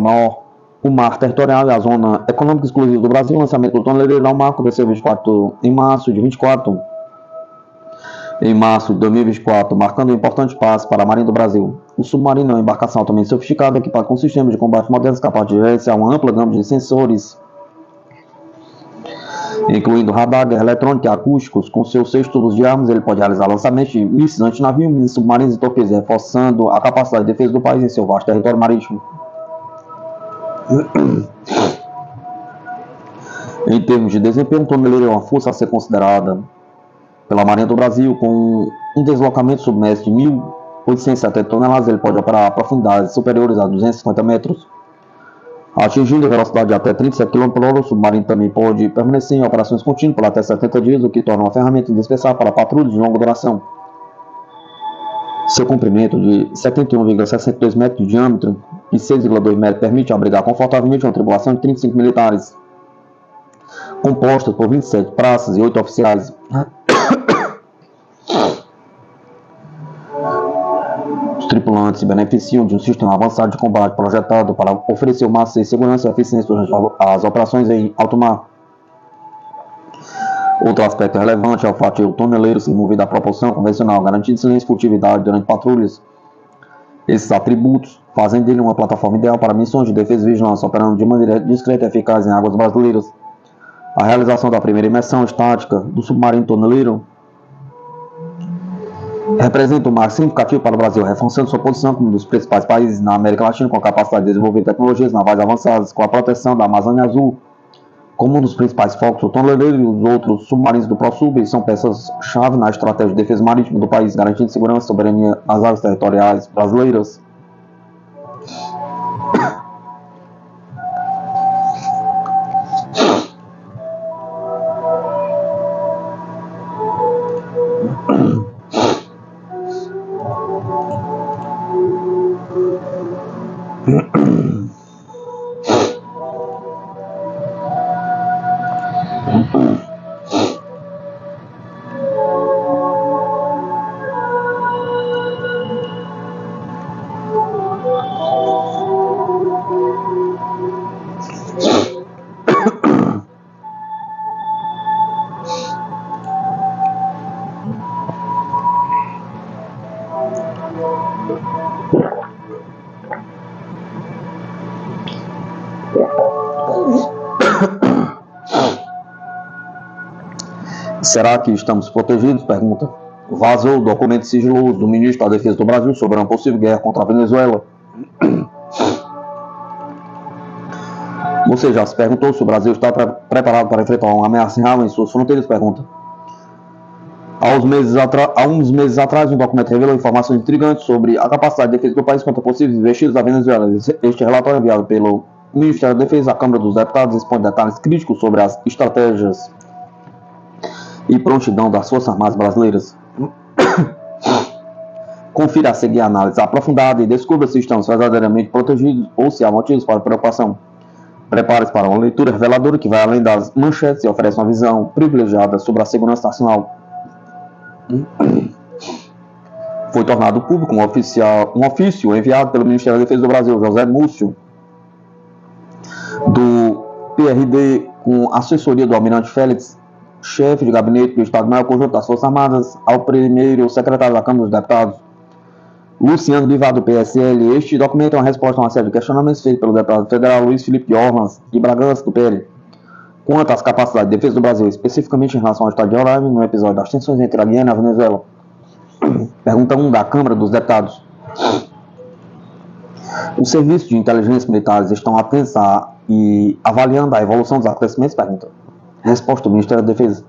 o mar territorial e a zona econômica exclusiva do Brasil. O lançamento do toneleiro é um marco, vai ser 24 em março de 2024, marcando um importante passo para a Marinha do Brasil. O submarino é uma embarcação altamente sofisticada, equipada com sistemas de combate modernos capazes de gerenciar uma ampla gama de sensores, incluindo radar, guerra eletrônica e acústicos. Com seus 6 tubos de armas, ele pode realizar lançamentos de mísseis antinavio, mísseis submarinos e torpedos, reforçando a capacidade de defesa do país em seu vasto território marítimo. Em termos de desempenho, o toneleiro é uma força a ser considerada pela Marinha do Brasil. Com um deslocamento submerso de 1.870 toneladas, ele pode operar a profundidades superiores a 250 metros. Atingindo a velocidade de até 37 km/h, o submarino também pode permanecer em operações contínuas por até 70 dias, o que torna uma ferramenta indispensável para patrulhas de longa duração. Seu comprimento de 71,62 metros de diâmetro e 6,2 metros permite abrigar confortavelmente uma tripulação de 35 militares, composta por 27 praças e 8 oficiais. tripulantes se beneficiam de um sistema avançado de combate projetado para oferecer uma segurança e eficiência durante as operações em alto mar. Outro aspecto relevante é o fato de o toneleiro ser movido à propulsão convencional, garantindo silêncio e furtividade durante patrulhas. Esses atributos fazem dele uma plataforma ideal para missões de defesa e vigilância, operando de maneira discreta e eficaz em águas brasileiras. A realização da primeira imersão estática do submarino toneleiro representa um marco significativo para o Brasil, reforçando sua posição como um dos principais países na América Latina com a capacidade de desenvolver tecnologias navais avançadas, com a proteção da Amazônia Azul como um dos principais focos. O toneleiro e os outros submarinos do ProSub são peças-chave na estratégia de defesa marítima do país, garantindo segurança e soberania nas águas territoriais brasileiras. Será que estamos protegidos? Pergunta. Vazou o documento sigiloso do ministro da Defesa do Brasil sobre uma possível guerra contra a Venezuela. Você já se perguntou se o Brasil está preparado para enfrentar uma ameaça real em suas fronteiras? Pergunta. Há uns meses atrás, um documento revelou informações intrigantes sobre a capacidade de defesa do país contra possíveis investidas da Venezuela. Este relatório enviado pelo Ministério da Defesa à Câmara dos Deputados expõe detalhes críticos sobre as estratégias e prontidão das Forças Armadas Brasileiras. Confira a seguir a análise aprofundada e descubra se estamos verdadeiramente protegidos ou se há motivos para preocupação. Prepare-se para uma leitura reveladora que vai além das manchetes e oferece uma visão privilegiada sobre a segurança nacional. Foi tornado público um ofício enviado pelo Ministério da Defesa do Brasil, José Múcio, do PRD, com assessoria do Almirante Félix, chefe de gabinete do Estado-Maior Conjunto das Forças Armadas, ao primeiro secretário da Câmara dos Deputados, Luciano Bivar, do PSL. Este documento é uma resposta a uma série de questionamentos feitos pelo deputado federal Luiz Felipe de Orlans e Bragança, do PL, quanto às capacidades de defesa do Brasil, especificamente em relação ao estado de Roraima, no episódio das tensões entre a Guiana e a Venezuela. Pergunta 1 da Câmara dos Deputados. Os serviços de inteligência militares estão atentos e avaliando a evolução dos acontecimentos? Pergunta. Resposta do Ministério da Defesa.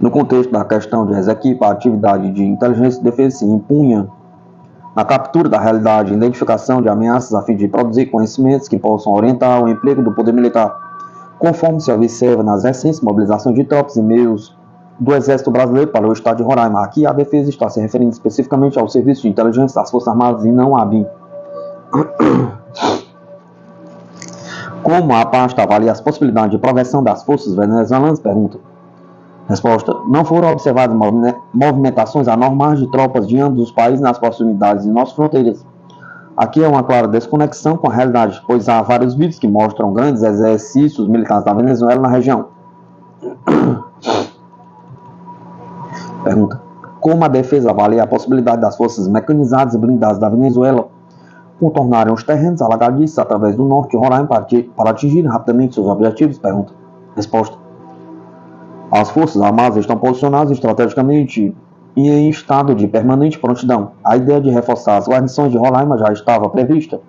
No contexto da questão de Ezequipa, a atividade de inteligência e defesa se impunha na captura da realidade e identificação de ameaças a fim de produzir conhecimentos que possam orientar o emprego do poder militar, conforme se observa nas recentes mobilizações de tropas e meios do Exército Brasileiro para o estado de Roraima. Aqui a defesa está se referindo especificamente ao Serviço de Inteligência das Forças Armadas e não à ABIN. Como a pasta avalia as possibilidades de progressão das forças venezuelanas? Pergunta. Resposta. Não foram observadas movimentações anormais de tropas de ambos os países nas proximidades de nossas fronteiras. Aqui é uma clara desconexão com a realidade, pois há vários vídeos que mostram grandes exercícios militares da Venezuela na região. Pergunta. Como a defesa avalia a possibilidade das forças mecanizadas e blindadas da Venezuela contornarem os terrenos alagadiços através do norte de Roraima para atingir rapidamente seus objetivos? Pergunta. Resposta. As Forças Armadas estão posicionadas estrategicamente e em estado de permanente prontidão. A ideia de reforçar as guarnições de Roraima já estava prevista,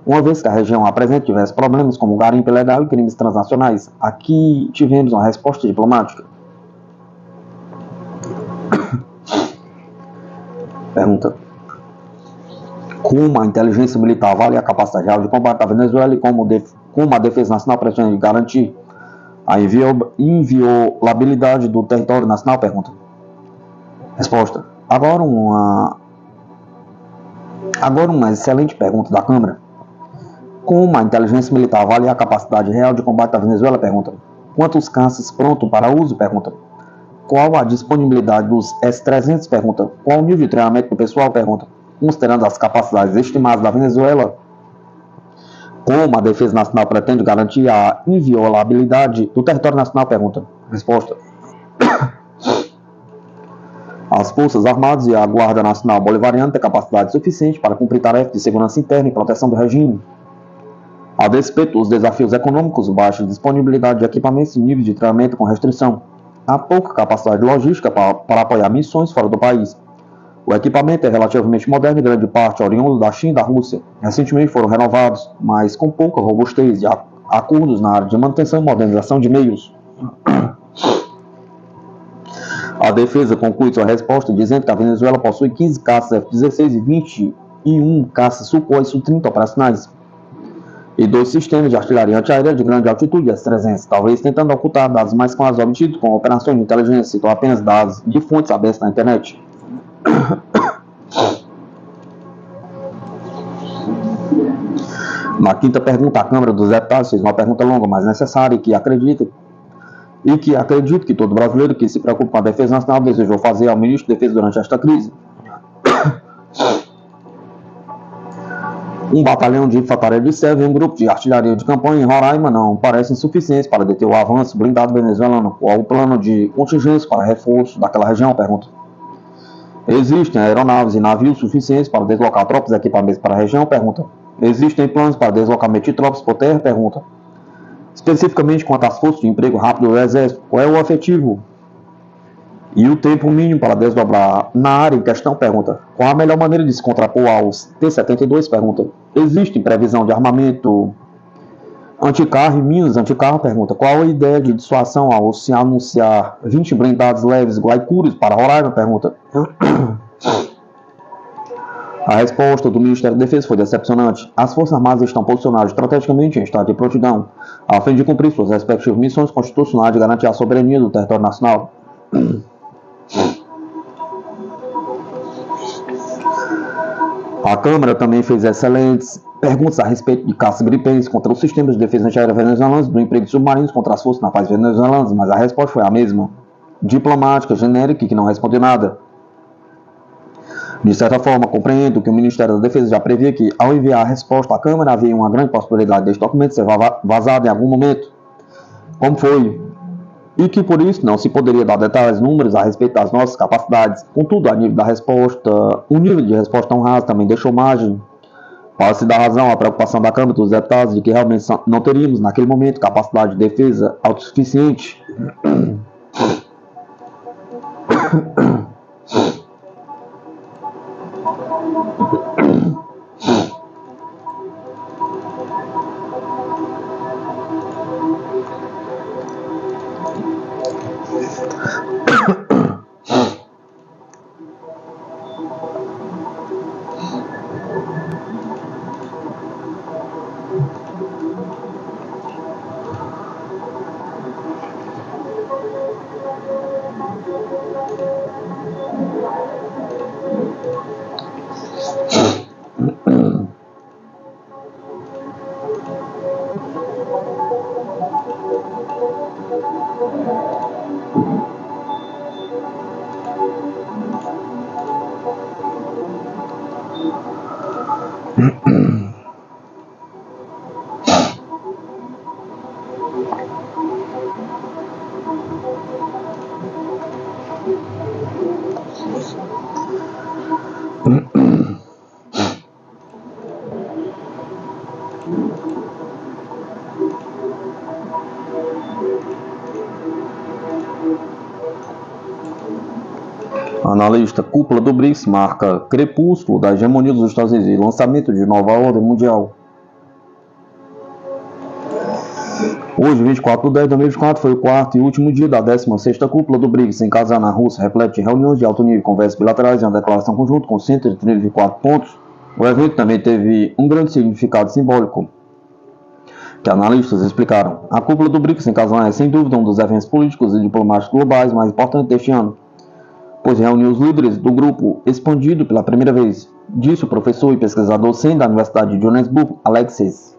uma vez que a região apresenta diversos problemas como garimpo ilegal e crimes transnacionais. Aqui tivemos uma resposta diplomática. Pergunta. Como a inteligência militar avalia a capacidade real de combate da Venezuela e como a Defesa Nacional pretende garantir a inviolabilidade do território nacional? Pergunta. Resposta. Agora uma excelente pergunta da Câmara. Como a inteligência militar avalia a capacidade real de combate da Venezuela? Pergunta. Quantos caças prontos para uso? Pergunta. Qual a disponibilidade dos S-300? Pergunta. Qual o nível de treinamento do pessoal? Pergunta. considerando as capacidades estimadas da Venezuela, como a Defesa Nacional pretende garantir a inviolabilidade do território nacional? Pergunta. Resposta. As Forças Armadas e a Guarda Nacional Bolivariana têm capacidade suficiente para cumprir tarefas de segurança interna e proteção do regime. A despeito dos desafios econômicos, baixa disponibilidade de equipamentos e níveis de treinamento com restrição, há pouca capacidade logística para apoiar missões fora do país. O equipamento é relativamente moderno e grande parte oriundo da China e da Rússia. Recentemente foram renovados, mas com pouca robustez e acordos na área de manutenção e modernização de meios. A defesa conclui sua resposta dizendo que a Venezuela possui 15 caças F-16 e 21 caças Sukhoi Su-30 operacionais e 2 sistemas de artilharia antiaérea de grande altitude S-300, talvez tentando ocultar dados mais claros obtidos com operações de inteligência, citam apenas dados de fontes abertas na internet. Na quinta pergunta, a Câmara dos Deputados fez uma pergunta longa, mas necessária, e que acredito que todo brasileiro que se preocupa com a defesa nacional desejou fazer ao ministro da Defesa durante esta crise. Um batalhão de infantaria de serra e um grupo de artilharia de campanha em Roraima não parecem suficientes para deter o avanço blindado venezuelano. Qual o plano de contingência para reforço daquela região? Pergunta. Existem aeronaves e navios suficientes para deslocar tropas e equipamentos para a região? Pergunta. Existem planos para deslocamento de tropas por terra? Pergunta. Especificamente quanto às forças de emprego rápido do Exército, qual é o efetivo e o tempo mínimo para desdobrar na área em questão? Pergunta. Qual a melhor maneira de se contrapor aos T-72? Pergunta. Existe previsão de armamento anticarro e minas anticarro? Pergunta. Qual a ideia de dissuasão ao se anunciar 20 blindados leves Guaicuros para Roraima? Pergunta. A resposta do Ministério da Defesa foi decepcionante. As Forças Armadas estão posicionadas estrategicamente em estado de prontidão, a fim de cumprir suas respectivas missões constitucionais de garantir a soberania do território nacional. A Câmara também fez excelentes perguntas a respeito de caças gripens contra os sistemas de defesa antiaérea venezuelanos, do emprego de submarinos contra as forças navais venezuelanas, mas a resposta foi a mesma, diplomática, genérica e que não respondeu nada. De certa forma, compreendo que o Ministério da Defesa já previa que, ao enviar a resposta à Câmara, havia uma grande possibilidade deste documento ser vazado em algum momento, como foi, e que por isso não se poderia dar detalhes números a respeito das nossas capacidades. Contudo, a nível da resposta, o nível de resposta tão raso também deixou margem para se dar razão à preocupação da Câmara dos Deputados de que realmente não teríamos, naquele momento, capacidade de defesa autossuficiente. Analista, cúpula do BRICS marca crepúsculo da hegemonia dos Estados Unidos e lançamento de nova ordem mundial. Hoje, 24 de 10 de 2024, foi o quarto e último dia da 16ª cúpula do BRICS em Kazan, na Rússia, repleto de reuniões de alto nível, conversas bilaterais e uma declaração conjunta com 134 pontos. O evento também teve um grande significado simbólico, que analistas explicaram. A cúpula do BRICS em Kazan é, sem dúvida, um dos eventos políticos e diplomáticos globais mais importantes deste ano, pois reuniu os líderes do grupo expandido pela primeira vez, disse o professor e pesquisador sênior da Universidade de Johannesburg, Alexis.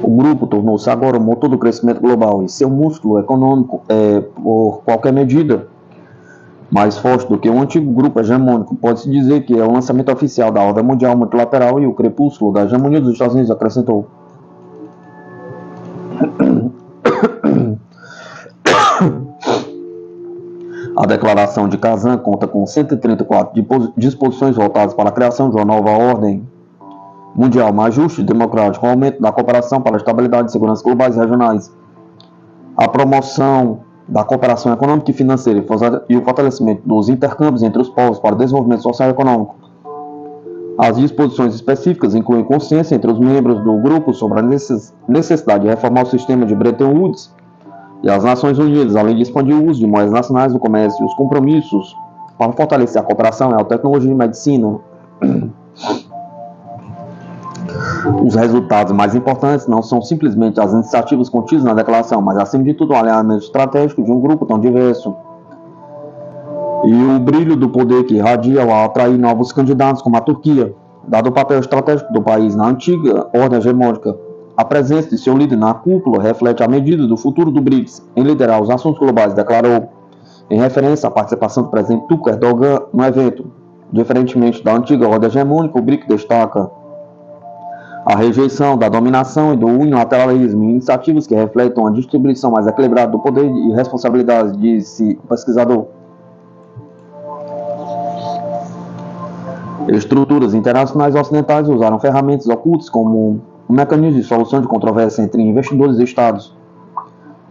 O grupo tornou-se agora o motor do crescimento global e seu músculo econômico é, por qualquer medida, mais forte do que um antigo grupo hegemônico. Pode-se dizer que é o lançamento oficial da ordem mundial multilateral e o crepúsculo da hegemonia dos Estados Unidos, acrescentou. A declaração de Kazan conta com 134 disposições voltadas para a criação de uma nova ordem mundial mais justa e democrática, com o aumento da cooperação para a estabilidade e segurança globais e regionais, a promoção da cooperação econômica e financeira e o fortalecimento dos intercâmbios entre os povos para o desenvolvimento social e econômico. As disposições específicas incluem consciência entre os membros do grupo sobre a necessidade de reformar o sistema de Bretton Woods e as Nações Unidas, além de expandir o uso de moedas nacionais no comércio e os compromissos para fortalecer a cooperação em tecnologia e medicina. Os resultados mais importantes não são simplesmente as iniciativas contidas na declaração, mas acima de tudo o alinhamento estratégico de um grupo tão diverso e o brilho do poder que irradia ao atrair novos candidatos como a Turquia. Dado o papel estratégico do país na antiga ordem hegemônica, a presença de seu líder na cúpula reflete a medida do futuro do BRICS em liderar os assuntos globais, declarou, em referência à participação do presidente Turco Erdogan no evento. Diferentemente da antiga ordem hegemônica, o BRICS destaca a rejeição da dominação e do unilateralismo e iniciativas que refletam a distribuição mais equilibrada do poder e responsabilidades, disse o pesquisador. Estruturas internacionais ocidentais usaram ferramentas ocultas como um mecanismo de solução de controvérsia entre investidores e estados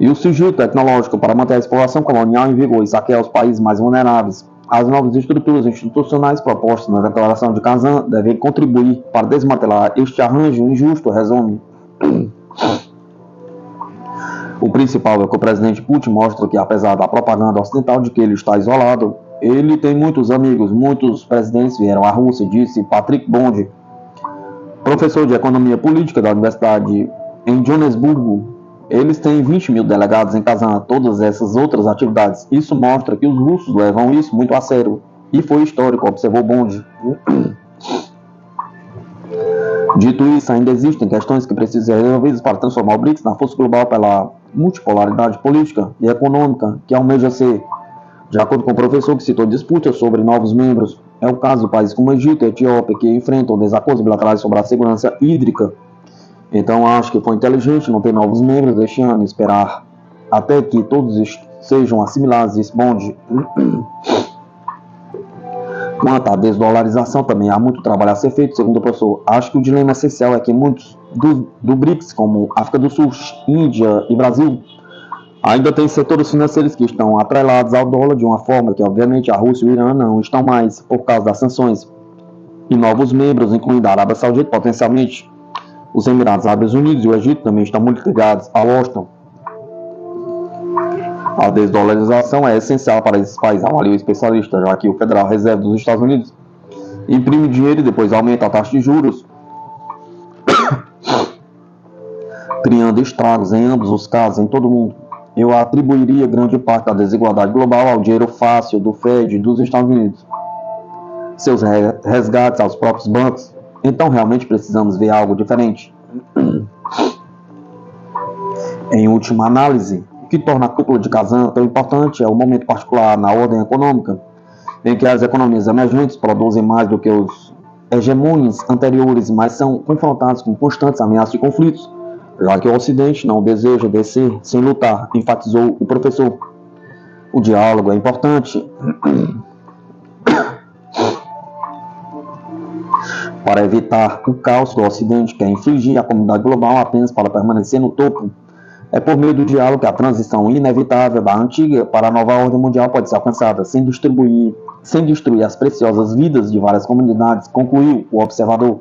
e o sigilo tecnológico para manter a exploração colonial em vigor e saquear os países mais vulneráveis. As novas estruturas institucionais propostas na declaração de Kazan devem contribuir para desmantelar este arranjo injusto, resume. O principal é que o presidente Putin mostra que, apesar da propaganda ocidental de que ele está isolado, ele tem muitos amigos. Muitos presidentes vieram à Rússia, disse Patrick Bond, professor de economia política da universidade em Joanesburgo. Eles têm 20 mil delegados em Kazan, todas essas outras atividades. Isso mostra que os russos levam isso muito a sério. E foi histórico, observou Bond. Dito isso, ainda existem questões que precisam ser resolvidas para transformar o BRICS na força global pela multipolaridade política e econômica que almeja ser. De acordo com o professor que citou disputas sobre novos membros, é o caso de países como Egito e Etiópia que enfrentam desacordos bilaterais sobre a segurança hídrica. Então acho que foi inteligente não ter novos membros este ano e esperar até que todos sejam assimilados, disse Bond. Quanto à desdolarização, também há muito trabalho a ser feito, segundo o professor. Acho que o dilema essencial é que muitos do BRICS, como África do Sul, Índia e Brasil, ainda têm setores financeiros que estão atrelados ao dólar de uma forma que, obviamente, a Rússia e o Irã não estão mais, por causa das sanções. E novos membros, incluindo a Arábia Saudita, potencialmente, os Emirados Árabes Unidos e o Egito também estão muito ligados a Washington. A desdolarização é essencial para esses países, avalia o especialista, já que o Federal Reserve dos Estados Unidos imprime dinheiro e depois aumenta a taxa de juros, criando estragos em ambos os casos, em todo o mundo. Eu atribuiria grande parte da desigualdade global ao dinheiro fácil do Fed e dos Estados Unidos, seus resgates aos próprios bancos. Então realmente precisamos ver algo diferente. Em última análise, o que torna a cúpula de Kazan tão importante é o momento particular na ordem econômica, em que as economias emergentes produzem mais do que os hegemônios anteriores, mas são confrontados com constantes ameaças de conflitos, já que o Ocidente não deseja descer sem lutar, enfatizou o professor. O diálogo é importante para evitar o caos do Ocidente, que é infligir à comunidade global apenas para permanecer no topo. É por meio do diálogo que a transição inevitável da antiga para a nova ordem mundial pode ser alcançada, sem destruir as preciosas vidas de várias comunidades, concluiu o observador.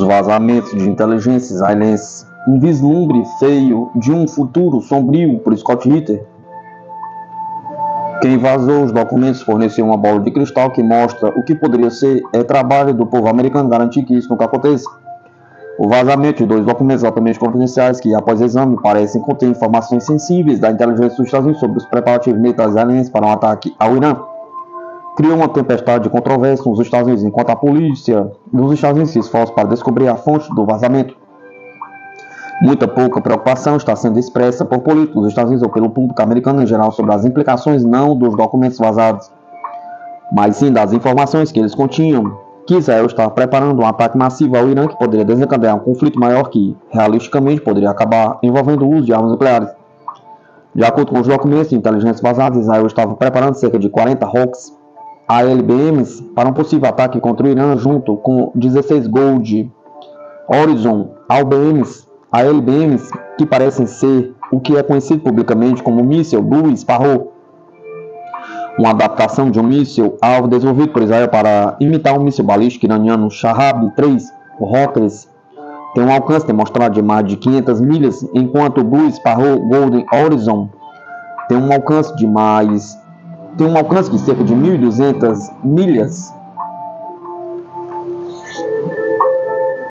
vazamentos de inteligência israelense, um vislumbre feio de um futuro sombrio por Scott Ritter. Quem vazou os documentos forneceu uma bola de cristal que mostra o que poderia ser. É trabalho do povo americano garantir que isso nunca aconteça. O vazamento de 2 documentos altamente confidenciais que, após exame, parecem conter informações sensíveis da inteligência dos Estados Unidos sobre os preparativos militares israelenses para um ataque ao Irã criou uma tempestade de controvérsia nos Estados Unidos, enquanto a polícia dos Estados Unidos se esforça para descobrir a fonte do vazamento. Muita pouca preocupação está sendo expressa por políticos dos Estados Unidos ou pelo público americano em geral sobre as implicações não dos documentos vazados, mas sim das informações que eles continham, que Israel estava preparando um ataque massivo ao Irã que poderia desencadear um conflito maior que, realisticamente, poderia acabar envolvendo o uso de armas nucleares. De acordo com os documentos de inteligência vazados, Israel estava preparando cerca de 40 Hawks ALBMs para um possível ataque contra o Irã, junto com 16 Gold Horizon ALBMs que parecem ser o que é conhecido publicamente como míssil Blue Sparrow, uma adaptação de um míssil alvo desenvolvido por Israel para imitar um míssil balístico iraniano Shahab-3. O Rockets tem um alcance demonstrado de mais de 500 milhas, enquanto o Blue Sparrow Golden Horizon tem um alcance de cerca de 1.200 milhas.